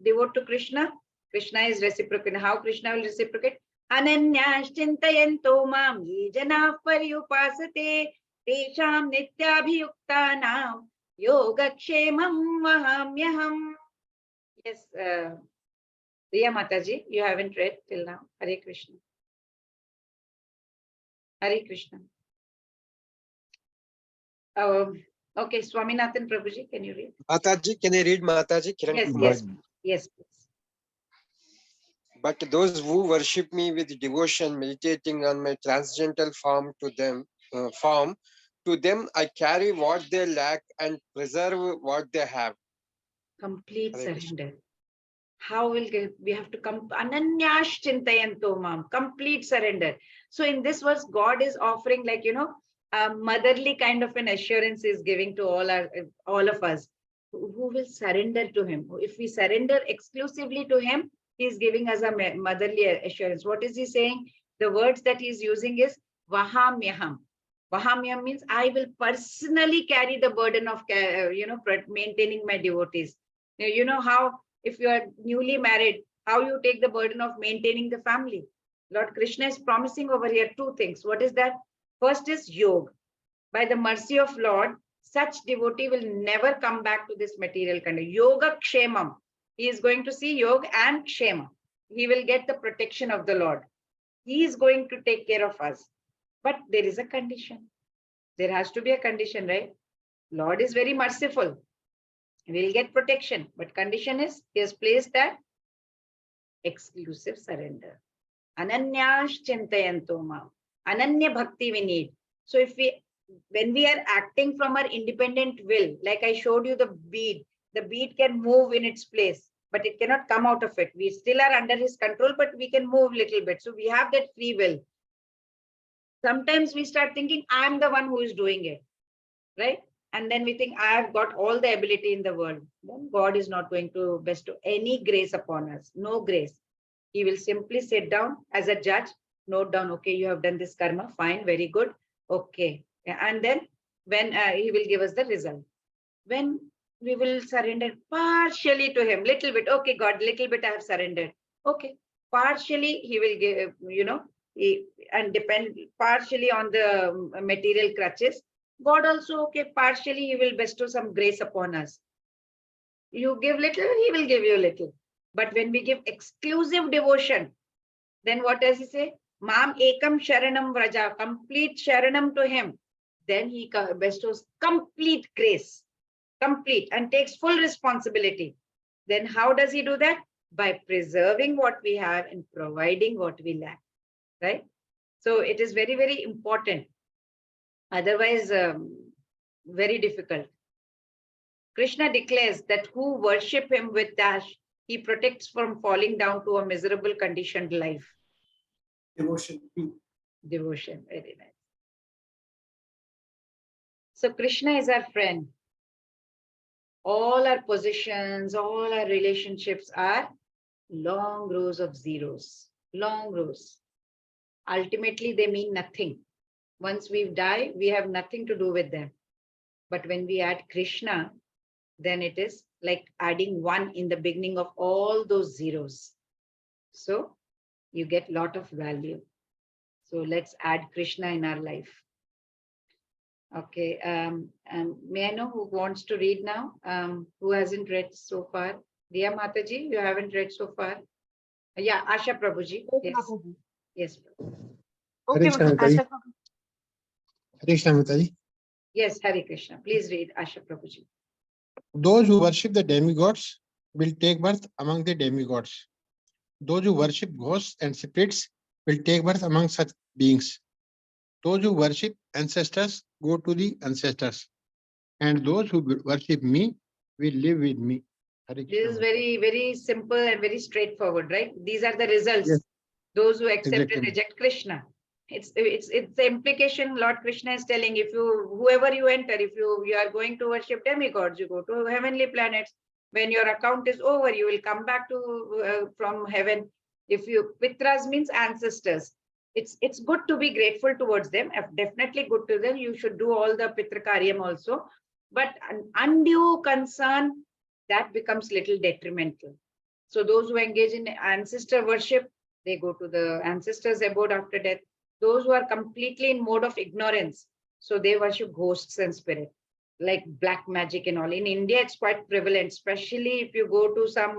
devote to Krishna? Krishna is reciprocating. How Krishna will reciprocate? Ananyas chintayanto mam ye jana paryupasate tesham nityabhiyuktanam yogakshemam vahamyaham. Yes, Riya Mataji, you haven't read till now. Hare Krishna. Hare Krishna. Okay, Swaminathan Prabhuji, can you read? Mataji, can I read Mataji? Kiran Yes, Kumar. yes, yes, please. But those who worship me with devotion, meditating on my transcendental form, to them I carry what they lack and preserve what they have. Complete Hare Krishna. surrender. How will we have to come? Ananyash chintayanto mam. Complete surrender. So in this verse, God is offering, like, a motherly kind of an assurance is giving to all of us who will surrender to Him. If we surrender exclusively to Him, He is giving us a motherly assurance. What is He saying? The words that He is using is vahamyaham. Vahamyam means I will personally carry the burden of maintaining my devotees. You know how if you are newly married, how you take the burden of maintaining the family. Lord Krishna is promising over here two things. What is that? First is yoga. By the mercy of Lord, such devotee will never come back to this material condition. Yoga kshemam. He is going to see yoga and kshema. He will get the protection of the Lord. He is going to take care of us. But there is a condition. There has to be a condition, right? Lord is very merciful. We'll get protection. But condition is, He has placed that exclusive surrender. Ananyash chintayanto mam. Ananya bhakti we need. So when we are acting from our independent will, like I showed you the bead can move in its place, but it cannot come out of it. We still are under His control, but we can move little bit. So we have that free will. Sometimes we start thinking, I'm the one who is doing it, right? And then we think, I have got all the ability in the world. Then God is not going to bestow any grace upon us. No grace. He will simply sit down as a judge, note down, okay, you have done this karma, fine, very good, okay. And then when He will give us the result. When we will surrender partially to Him, little bit, okay, God, little bit I have surrendered. Okay, partially He will give, and depend partially on the material crutches. God also, okay, partially He will bestow some grace upon us. You give little, He will give you little. But when we give exclusive devotion, then what does He say? Mam ekam sharanam vraja, complete sharanam to Him. Then He bestows complete grace, complete, and takes full responsibility. Then how does He do that? By preserving what we have and providing what we lack, right? So it is very, very important. Otherwise, very difficult. Krishna declares that who worship Him with dash, He protects from falling down to a miserable conditioned life. Devotion. Devotion, very nice. So Krishna is our friend. All our positions, all our relationships are long rows of zeros, long rows. Ultimately, they mean nothing. Once we die, we have nothing to do with them. But when we add Krishna, then it is like adding one in the beginning of all those zeros. So you get a lot of value. So let's add Krishna in our life. Okay. May I know who wants to read now? Who hasn't read so far? Diya Mataji, you haven't read so far? Yeah, Asha Prabhuji. Yes. Yes. Okay, Asha Prabhu. Hare Krishna, Mataji. Yes, Hare Krishna. Please read Asha Prabhuji. Those who worship the demigods will take birth among the demigods. Those who worship ghosts and spirits will take birth among such beings. Those who worship ancestors go to the ancestors. And those who worship me will live with me. Hare This is Krishna. very, very simple and very straightforward, right? These are the results. Yes. Those who accept and Exactly. reject Krishna. It's the implication Lord Krishna is telling. If you, whoever you enter, if you are going to worship demigods, you go to heavenly planets. When your account is over, you will come back to from heaven. If you, Pitras means ancestors. It's good to be grateful towards them. Definitely good to them. You should do all the Pitrakaryam also. But an undue concern, that becomes little detrimental. So those who engage in ancestor worship, they go to the ancestors' abode after death. Those who are completely in mode of ignorance, so they worship ghosts and spirits, like black magic and all. In India, it's quite prevalent, especially if you go to some,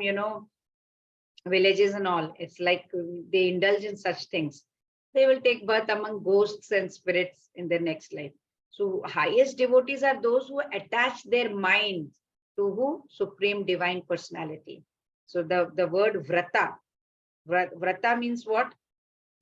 villages and all. It's like they indulge in such things. They will take birth among ghosts and spirits in their next life. So highest devotees are those who attach their mind to who? Supreme Divine Personality. So the word vrata. Vrata means what?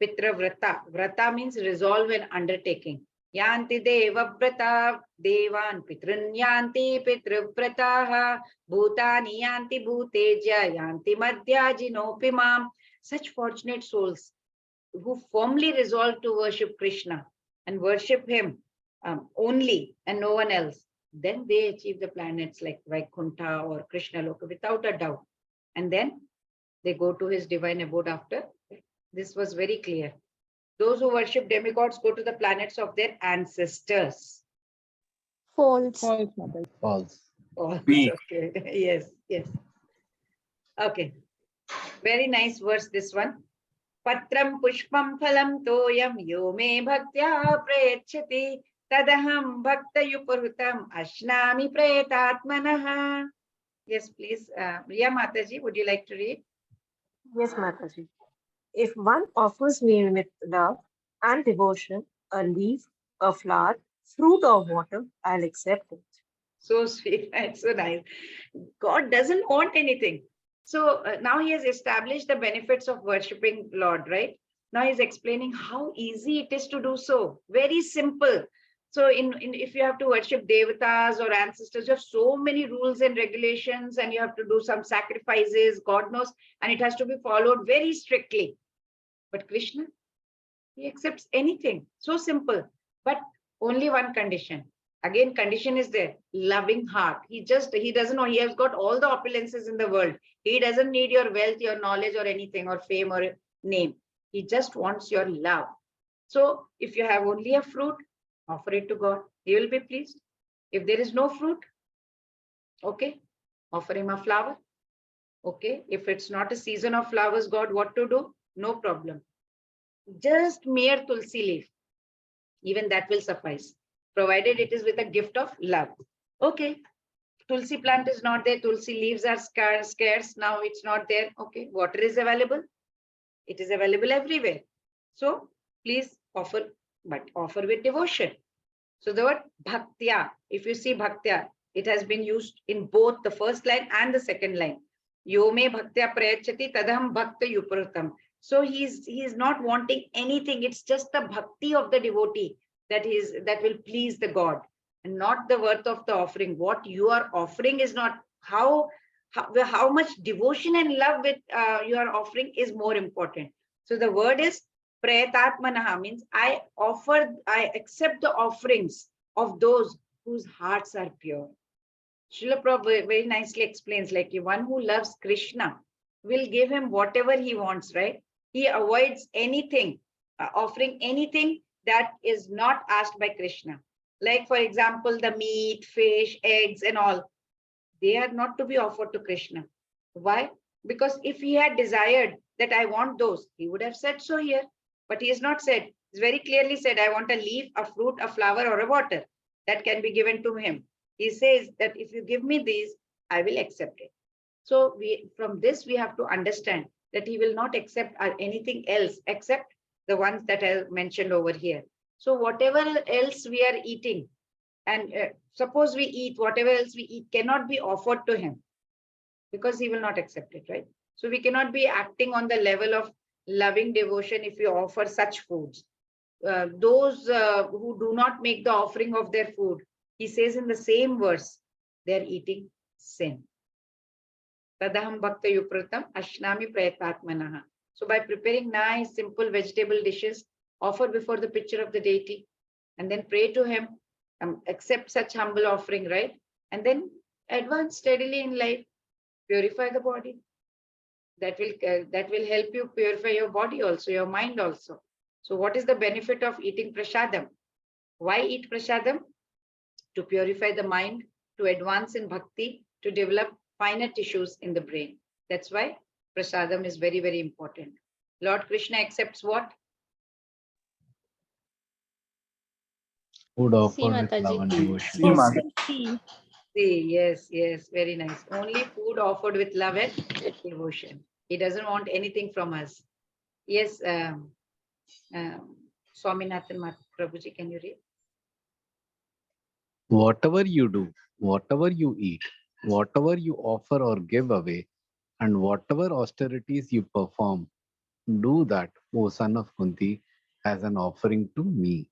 Pitra vrata. Vrata means resolve and undertaking. Yanti deva vrata devan pitrun yanti pitra vrataha bhutani yanti bhuteja yanti madhyajinopimam. Such fortunate souls who firmly resolve to worship Krishna and worship him only and no one else, then they achieve the planets like Vaikuntha or Krishna Loka without a doubt. And then they go to his divine abode after. This was very clear. Those who worship demigods go to the planets of their ancestors. False. False, Mataji. False. Oh, Me. okay. Yes, yes. Okay. Very nice verse, this one. Patram pushpam phalam toyam yo me bhaktya prayachati tadaham bhakta yupurhutam ashnami pretatmanaha. Yes, please. Riya Mataji, would you like to read? Yes, Mataji. If one offers me with love and devotion a leaf, a flower, fruit, or water, I'll accept it. So sweet, right? So nice. God doesn't want anything. So now he has established the benefits of worshipping Lord, right? Now he's explaining how easy it is to do so. Very simple. So if you have to worship devatas or ancestors, you have so many rules and regulations, and you have to do some sacrifices, God knows, and it has to be followed very strictly. But Krishna, he accepts anything. So simple. But only one condition. Again, condition is there, loving heart. He doesn't know, he has got all the opulences in the world. He doesn't need your wealth, your knowledge or anything, or fame or name. He just wants your love. So if you have only a fruit, offer it to God. He will be pleased. If there is no fruit, okay, offer him a flower. Okay, if it's not a season of flowers, God, what to do? No problem. Just mere tulsi leaf. Even that will suffice, provided it is with a gift of love. Okay, tulsi plant is not there, tulsi leaves are scarce, now it's not there. Okay, water is available. It is available everywhere. So please offer, but offer with devotion. So the word bhaktya, if you see bhaktya, it has been used in both the first line and the second line. Yo me bhaktya prayachati tadaham bhakta yupratam. So he is not wanting anything. It's just the bhakti of the devotee that will please the God, and not the worth of the offering. What you are offering is not how much devotion and love with you are offering is more important. So the word is prayatatmanaha, means I accept the offerings of those whose hearts are pure. Srila Prabhupada very nicely explains, like one who loves Krishna will give him whatever he wants, right? He avoids anything, offering anything that is not asked by Krishna. Like, for example, the meat, fish, eggs, and all, they are not to be offered to Krishna. Why? Because if he had desired that I want those, he would have said so here. But he has not said. He's very clearly said, I want a leaf, a fruit, a flower, or a water. that can be given to him. He says that if you give me these, I will accept it. So from this, we have to understand that he will not accept anything else except the ones that I mentioned over here. So whatever else we are eating, and suppose we eat, whatever else we eat cannot be offered to him because he will not accept it, right? So we cannot be acting on the level of loving devotion if we offer such foods. Those who do not make the offering of their food, he says in the same verse, they are eating sin. Tadaham bhakta yupratam ashnami prayatatmanaha. So by preparing nice, simple vegetable dishes, offer before the picture of the deity, and then pray to him, accept such humble offering, right? And then advance steadily in life, purify the body. That will help you purify your body also, your mind also. So what is the benefit of eating prasadam? Why eat prasadam? To purify the mind, to advance in bhakti, to develop finer tissues in the brain. That's why prasadam is very, very important. Lord Krishna accepts what? Food offered with Mataji. love and devotion. See, Mata. See, yes, very nice. Only food offered with love and devotion. He doesn't want anything from us. Yes, Swaminathan Prabhuji, can you read? Whatever you do, whatever you eat, whatever you offer or give away, and whatever austerities you perform, do that, O son of Kunti, as an offering to me.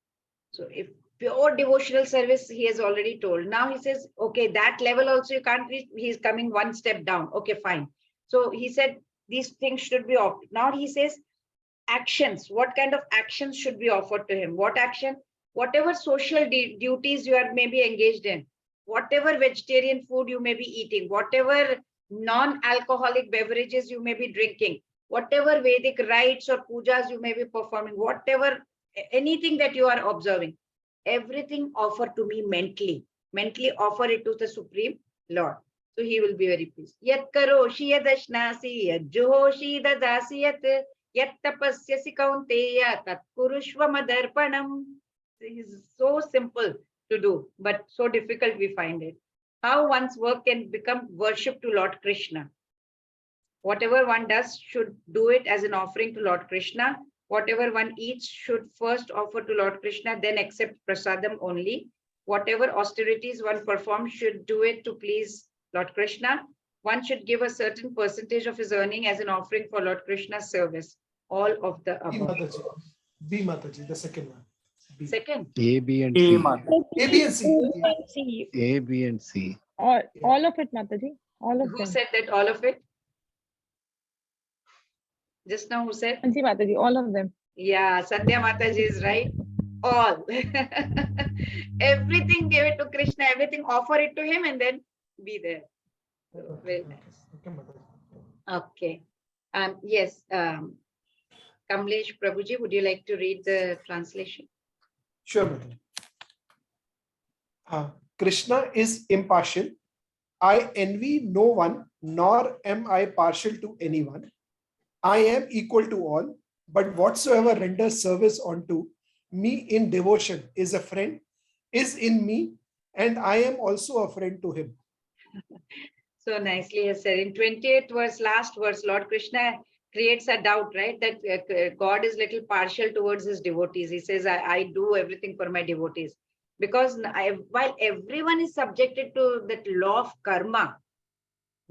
So if pure devotional service, he has already told. Now he says, okay, that level also you can't reach. He's coming one step down. Okay, fine. So he said these things should be offered. Now he says actions. What kind of actions should be offered to him? What action? Whatever social duties you are maybe engaged in, whatever vegetarian food you may be eating, whatever non-alcoholic beverages you may be drinking, whatever Vedic rites or pujas you may be performing, whatever, anything that you are observing, everything offer to me mentally. Mentally offer it to the Supreme Lord. So he will be very pleased. Yat karoshi yadashnasi yat juhoshi dadasi yat tapasyasi kaunteya tat kurushva madarpanam. It is so simple to do, but so difficult we find it. How one's work can become worship to Lord Krishna. Whatever one does should do it as an offering to Lord Krishna. Whatever one eats should first offer to Lord Krishna, then accept prasadam only. Whatever austerities one performs should do it to please Lord Krishna. One should give a certain percentage of his earning as an offering for Lord Krishna's service. All of the above. B Mataji, the second one. B. Second. A, B, and A, C. Mata. A, B, and C. C. A, B, and C. All of it, Mataji. All of Who them. said that? All of it? Just now who said? Ansi Mataji, all of them. Yeah, Sandhya Mataji is right. All. Everything give it to Krishna, everything offer it to him and then be there. Very nice. Okay. Yes. Kamlesh Prabhuji, would you like to read the translation? Sure, Mataji. Krishna is impartial. I envy no one, nor am I partial to anyone. I am equal to all, but whatsoever renders service unto me in devotion is a friend, is in me, and I am also a friend to him. So nicely has said. In 28th verse, last verse, Lord Krishna creates a doubt, right? That God is little partial towards his devotees. He says, I do everything for my devotees. Because while everyone is subjected to that law of karma,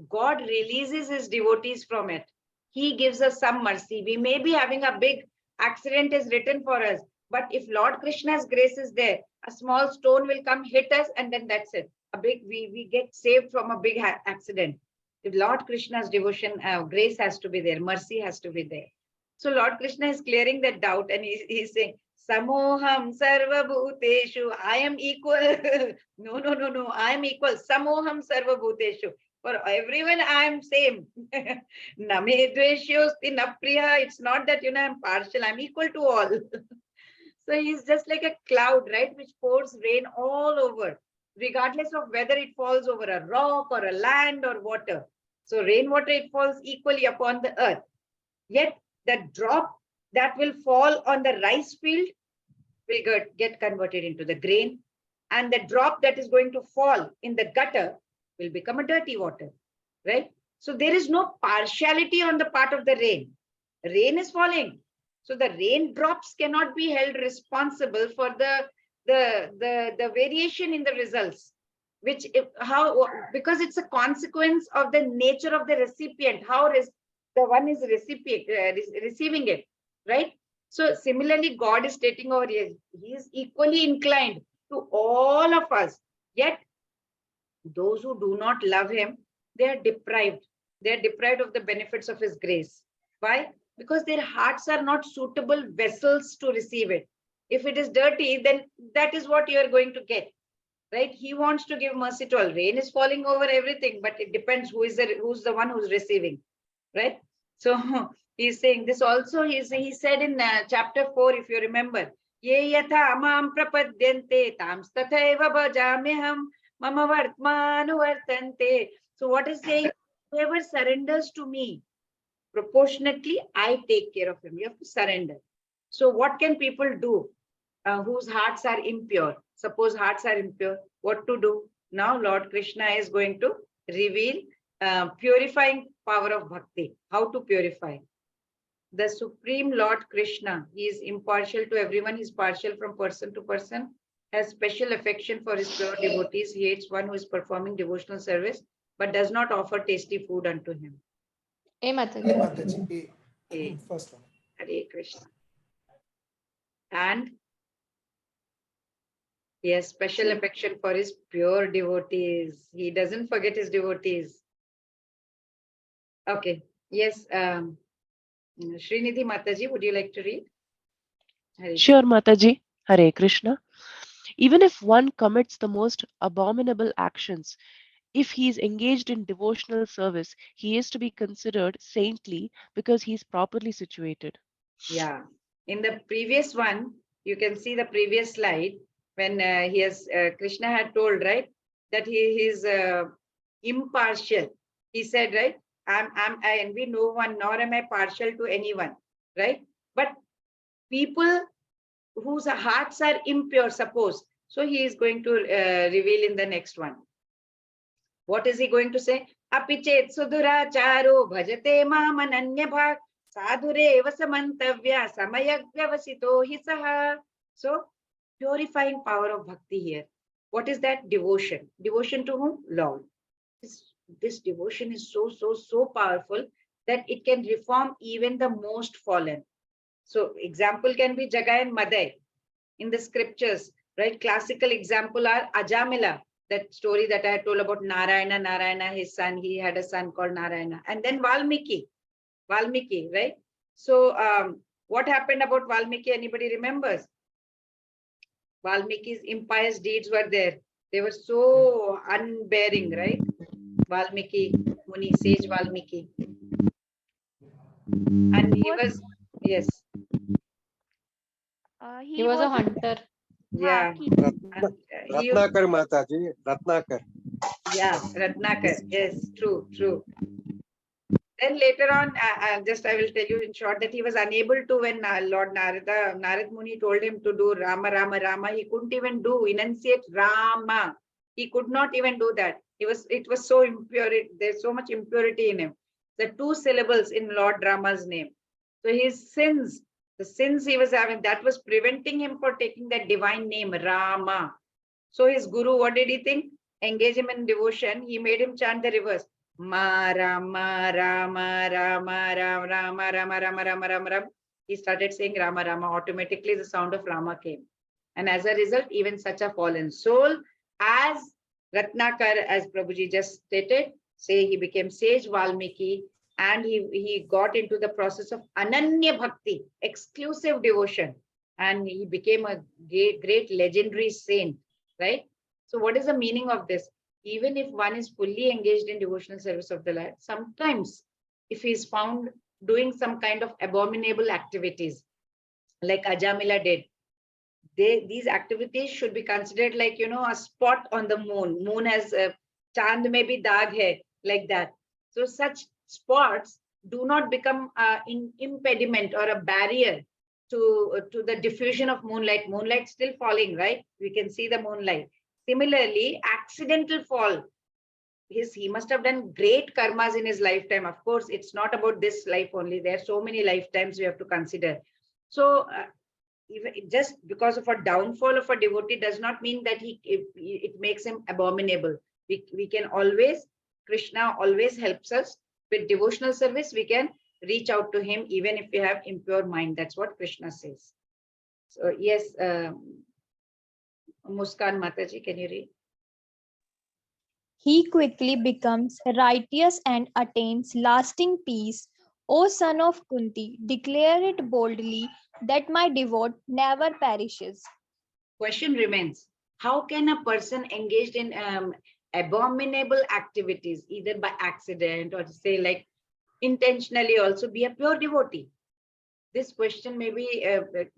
God releases his devotees from it. He gives us some mercy. We may be having a big accident is written for us, but if Lord Krishna's grace is there, a small stone will come, hit us, and then that's it. We get saved from a big accident. If Lord Krishna's devotion, grace has to be there, mercy has to be there. So Lord Krishna is clearing that doubt, and he's saying, Samoham sarva bhuteshu. I am equal. No. I am equal. Samoham sarva bhuteshu. For everyone, I am same. Name dveshyosti napriya. It's not that, I'm partial. I'm equal to all. So he's just like a cloud, right? Which pours rain all over, regardless of whether it falls over a rock or a land or water. So rainwater, it falls equally upon the earth. Yet the drop that will fall on the rice field will get converted into the grain. and the drop that is going to fall in the gutter will become a dirty water, right? So there is no partiality on the part of the rain. Rain is falling. So the raindrops cannot be held responsible for the variation in the results, which because it's a consequence of the nature of the recipient, how the one is receiving it, right? So similarly, God is stating over here, he is equally inclined to all of us. Yet those who do not love him, they are deprived. They are deprived of the benefits of his grace. Why? Because their hearts are not suitable vessels to receive it. If it is dirty, then that is what you are going to get, right? He wants to give mercy to all. Rain is falling over everything, but it depends who's the one who's receiving, right? So he's saying this also. He said in chapter 4, if you remember, ye yatha amam prapadyante tams tathaiva bhajamyaham mama vartmanu vartante. So what is saying? Whoever surrenders to me, proportionately, I take care of him. You have to surrender. So what can people do whose hearts are impure? Suppose hearts are impure, what to do? Now Lord Krishna is going to reveal purifying power of bhakti. How to purify? The Supreme Lord Krishna, he is impartial to everyone. He's partial from person to person, has special affection for his pure devotees. He hates one who is performing devotional service, but does not offer tasty food unto him. Hey, Mataji. Hey. First one. Hare Krishna. And he has special affection for his pure devotees. He doesn't forget his devotees. Okay. Yes. Srinidhi Mataji, would you like to read? Sure, Mataji. Hare Krishna. Even if one commits the most abominable actions, if he is engaged in devotional service, he is to be considered saintly because he is properly situated. Yeah. In the previous one, you can see the previous slide when Krishna had told, right, that he is impartial. He said, right, I envy no one, nor am I partial to anyone, right? But people whose hearts are impure, suppose. So he is going to reveal in the next one. What is he going to say? Apichet suduracharo bhajate ma mananya bhag sadhure vasamantavya samayagyavasito hisaha. So purifying power of bhakti here. What is that? Devotion. Devotion to whom? Lord. This devotion is so powerful that it can reform even the most fallen. So example can be Jagai and Madai in the scriptures, right? Classical example are Ajamila, that story that I had told about Narayana, his son, he had a son called Narayana. And then Valmiki, right? So what happened about Valmiki? Anybody remembers? Valmiki's impious deeds were there. They were so unbearing, right? Valmiki, Muni, sage Valmiki. And he was, yes. He was a hunter. Yeah. Ratnakar Mataji, Ratnakar. Yeah, Ratnakar. Yes, true. Then later on, I will tell you in short that he was unable to, when Lord Narad Muni told him to do Rama, he couldn't even enunciate Rama. He could not even do that. It was so impure. There's so much impurity in him. The 2 syllables in Lord Rama's name. So his sins, the sins he was having, that was preventing him for taking that divine name, Rama. So his guru, what did he think? Engage him in devotion. He made him chant the reverse. Ma Rama Rama Rama Rama Rama Rama Rama Rama Rama Rama. He started saying Rama Rama. Automatically the sound of Rama came. And as a result, even such a fallen soul as Ratnakar, as Prabhuji just stated, say he became sage Valmiki, and he got into the process of Ananya Bhakti, exclusive devotion, and he became a great legendary saint, right? So what is the meaning of this? Even if one is fully engaged in devotional service of the Lord, sometimes if he is found doing some kind of abominable activities, like Ajamila did, these activities should be considered like, a spot on the moon. Moon has chand mein bhi daag hai, like that. So such spots do not become an impediment or a barrier to the diffusion of moonlight. Moonlight still falling, right? We can see the moonlight. Similarly, accidental fall. He must have done great karmas in his lifetime. Of course, it's not about this life only. There are so many lifetimes we have to consider. So even just because of a downfall of a devotee does not mean that it makes him abominable. We can always, Krishna always helps us with devotional service. We can reach out to him even if we have impure mind. That's what Krishna says. So yes, Muskan Mataji, can you read? He quickly becomes righteous and attains lasting peace. O son of Kunti, declare it boldly that my devote never perishes. Question remains, how can a person engaged in abominable activities, either by accident or say like intentionally also, be a pure devotee? This question maybe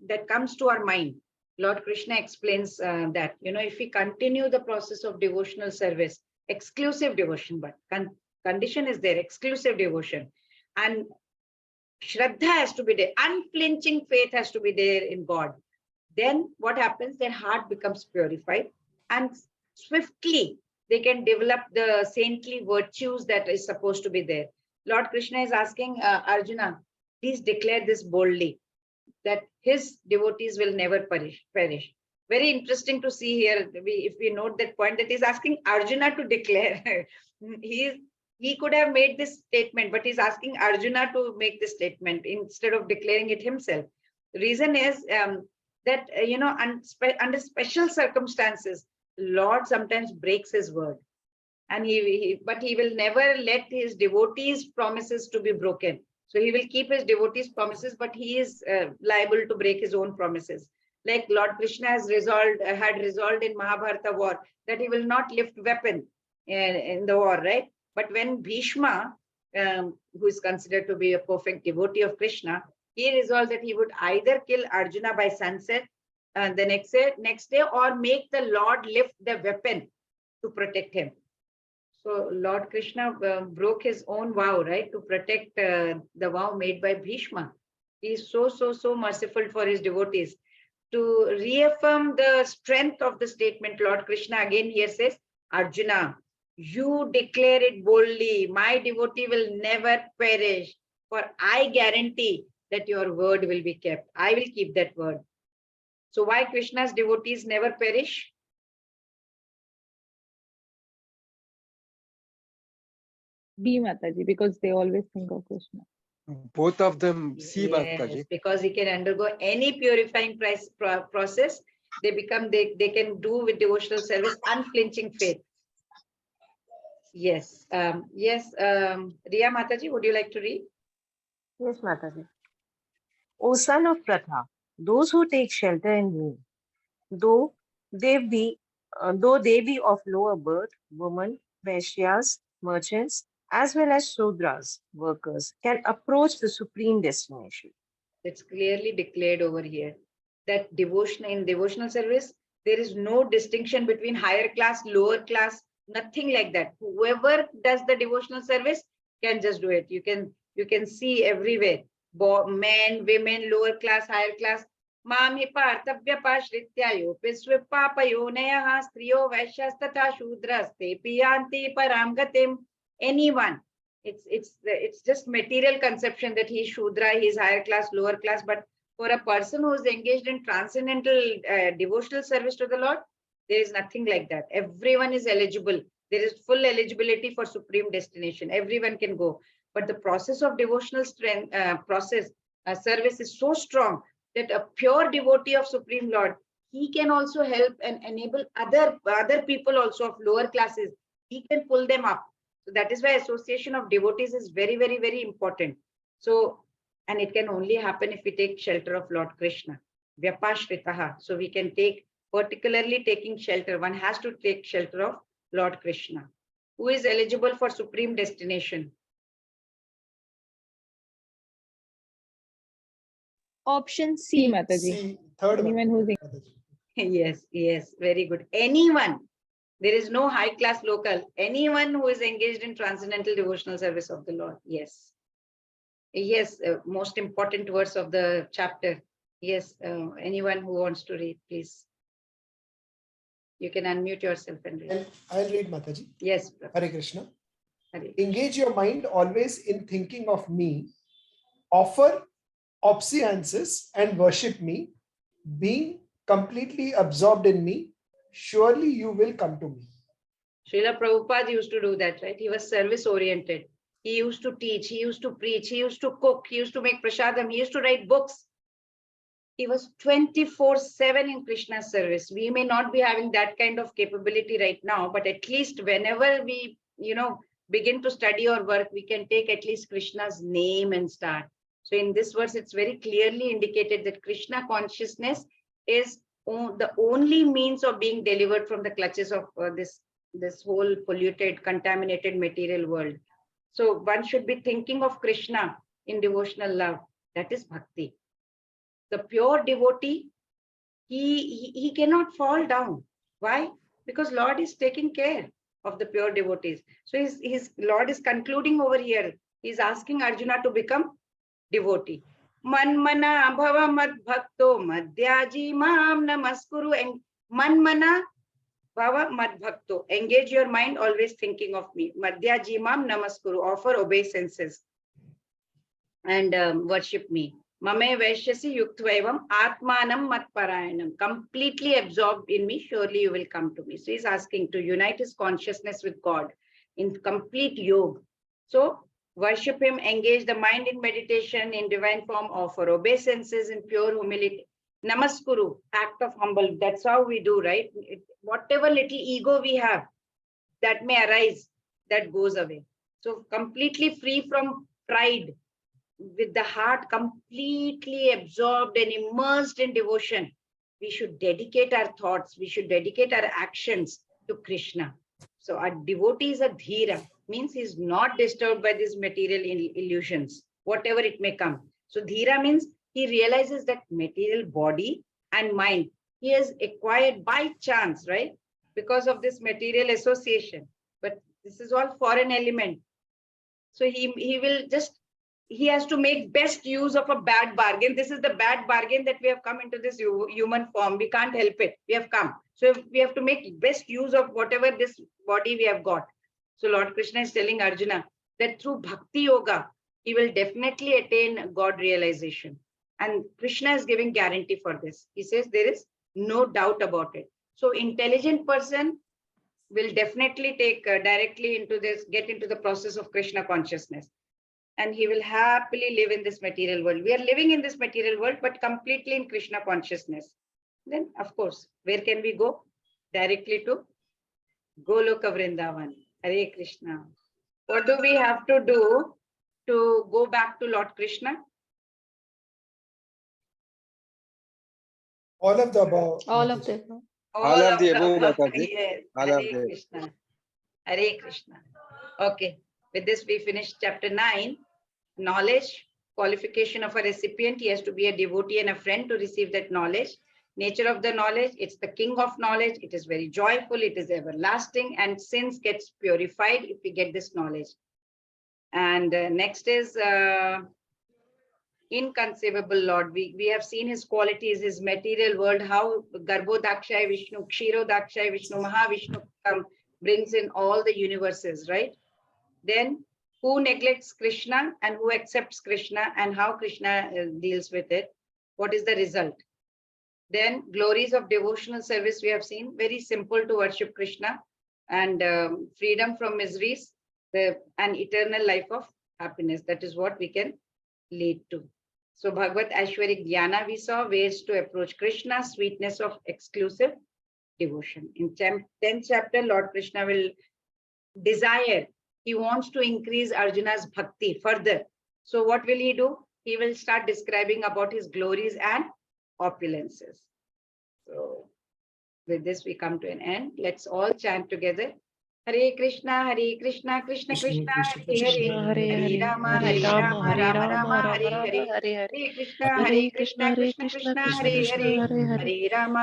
that comes to our mind. Lord Krishna explains that, if we continue the process of devotional service, exclusive devotion, but condition is there, exclusive devotion, and Shraddha has to be there, unflinching faith has to be there in God. Then what happens? Their heart becomes purified, and swiftly they can develop the saintly virtues that is supposed to be there. Lord Krishna is asking Arjuna, please declare this boldly, that his devotees will never perish. Very interesting to see here. If we note that point, that he's asking Arjuna to declare. He could have made this statement, but he's asking Arjuna to make this statement instead of declaring it himself. The reason is that, under special circumstances, Lord sometimes breaks his word. And but he will never let his devotees' promises to be broken. So he will keep his devotees' promises, but he is liable to break his own promises. Like Lord Krishna had resolved in Mahabharata war that he will not lift weapon in the war, right? But when Bhishma, who is considered to be a perfect devotee of Krishna, he resolved that he would either kill Arjuna by sunset the next day, or make the Lord lift the weapon to protect him. So Lord Krishna broke his own vow, right, to protect the vow made by Bhishma. He is so merciful for his devotees. To reaffirm the strength of the statement, Lord Krishna again here says, Arjuna, you declare it boldly, my devotee will never perish, for I guarantee that your word will be kept. I will keep that word. So why Krishna's devotees never perish? B Mataji, because they always think of Krishna. Both of them, see Yes, Mataji. because he can undergo any purifying process. They can do with devotional service unflinching faith. Yes. Riya Mataji, would you like to read? Yes, Mataji. O son of Pratha, those who take shelter in me, though they be of lower birth, women, Vaishyas, merchants, as well as Shudras, workers, can approach the supreme destination. It's clearly declared over here that in devotional service, there is no distinction between higher class, lower class, nothing like that. Whoever does the devotional service can just do it. You can see everywhere, men, women, lower class, higher class. Mam hi partavya pashrityayo pisvipapayonayaha striyo vaishyas tatha shudras te piyanti param gatim. Anyone. It's just material conception that he's Shudra, he's higher class, lower class. But for a person who is engaged in transcendental devotional service to the Lord, there is nothing like that. Everyone is eligible. There is full eligibility for supreme destination. Everyone can go. But the process of devotional service is so strong that a pure devotee of Supreme Lord, he can also help and enable other people also of lower classes. He can pull them up. So that is why association of devotees is very, very, very important. So, and it can only happen if we take shelter of Lord Krishna. Vyapashritaha. So we can particularly taking shelter, one has to take shelter of Lord Krishna. Who is eligible for supreme destination? Option C C. Mataji. See, third one. Anyone who's Yes, very good. Anyone. There is no high class local. Anyone who is engaged in transcendental devotional service of the Lord. Yes. Yes, most important verse of the chapter. Yes, anyone who wants to read, please. You can unmute yourself and read. And I'll read, Mataji. Yes. Hare Krishna. Hare. Engage your mind always in thinking of me. Offer obeisances and worship me. Being completely absorbed in me, surely you will come to me. Srila Prabhupada used to do that, right? He was service oriented. He used to teach, he used to preach, he used to cook, he used to make prasadam, he used to write books. He was 24/7 in Krishna's service. We may not be having that kind of capability right now, but at least whenever we, begin to study or work, we can take at least Krishna's name and start. So in this verse, it's very clearly indicated that Krishna consciousness is the only means of being delivered from the clutches of this whole polluted, contaminated material world. So one should be thinking of Krishna in devotional love. That is bhakti. The pure devotee, he cannot fall down. Why? Because Lord is taking care of the pure devotees. So his Lord is concluding over here. He's asking Arjuna to become devotee. Manmana bhava mad bhakto madhyaji mam namaskuru. And manmana bhava mad bhakto. Engage your mind, always thinking of me. Madhyaji mam namaskuru. Offer obeisances and worship me. Mame vaishyasi yuktvaevam atmanam matparayanam. Completely absorbed in me, surely you will come to me. So he's asking to unite his consciousness with God in complete yoga. So worship him, engage the mind in meditation, in divine form, offer obeisances in pure humility. Namaskuru, act of humble. That's how we do, right? Whatever little ego we have that may arise, that goes away. So completely free from pride, with the heart completely absorbed and immersed in devotion, we should dedicate our thoughts, we should dedicate our actions to Krishna. So our devotee is a dhira, means he's not disturbed by these material illusions, whatever it may come. So dhira means he realizes that material body and mind he has acquired by chance, right? Because of this material association. But this is all foreign element. So he will just, he has to make best use of a bad bargain. This is the bad bargain that we have come into this human form. We can't help it. We have come. So we have to make best use of whatever this body we have got. So Lord Krishna is telling Arjuna that through bhakti yoga, he will definitely attain God realization. And Krishna is giving guarantee for this. He says there is no doubt about it. So intelligent person will definitely take directly into this, get into the process of Krishna consciousness. And he will happily live in this material world. We are living in this material world, but completely in Krishna consciousness. Then, of course, where can we go? Directly to Goloka Vrindavan. Hare Krishna. What do we have to do to go back to Lord Krishna? All of the above. All of Mataji. them. All of the above, Mataji. Yes. All Hare of them. Krishna. Hare Krishna. Okay. With this, we finished chapter 9. Knowledge, qualification of a recipient. He has to be a devotee and a friend to receive that knowledge. Nature of the knowledge, it's the king of knowledge. It is very joyful. It is everlasting, and sins gets purified if we get this knowledge. And next is inconceivable Lord. We have seen his qualities, his material world, how Garbhodakshay Vishnu, Kshirodakshay Vishnu, Mahavishnu brings in all the universes, right? Then who neglects Krishna and who accepts Krishna, and how Krishna deals with it. What is the result? Then glories of devotional service we have seen. Very simple to worship Krishna, and freedom from miseries, and eternal life of happiness. That is what we can lead to. So Bhagavad Aishwarik Dhyana we saw, ways to approach Krishna, sweetness of exclusive devotion. In 10th chapter, Lord Krishna will desire. He wants to increase Arjuna's bhakti further. So what will he do? He will start describing about his glories and opulences. So with this, we come to an end. Let's all chant together. Hare Krishna, Krishna, Krishna, Hare Hare, Hare Rama, Rama, Hare Hare. Hare Krishna, Krishna, Krishna, Hare Hare, Hare Rama,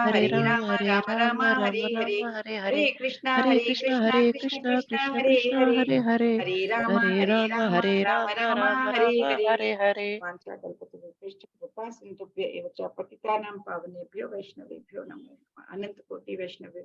Rama, Hare Hare. Hare Krishna, Krishna, Krishna, Hare Hare, Hare Rama, Rama, Hare Hare. Mantra Kalpataru Kripa Sindhubhya Evacha Patitanam Pavanebhyo Vaishnavebhyo Namo Namaha. Ananta Koti Vaishnavi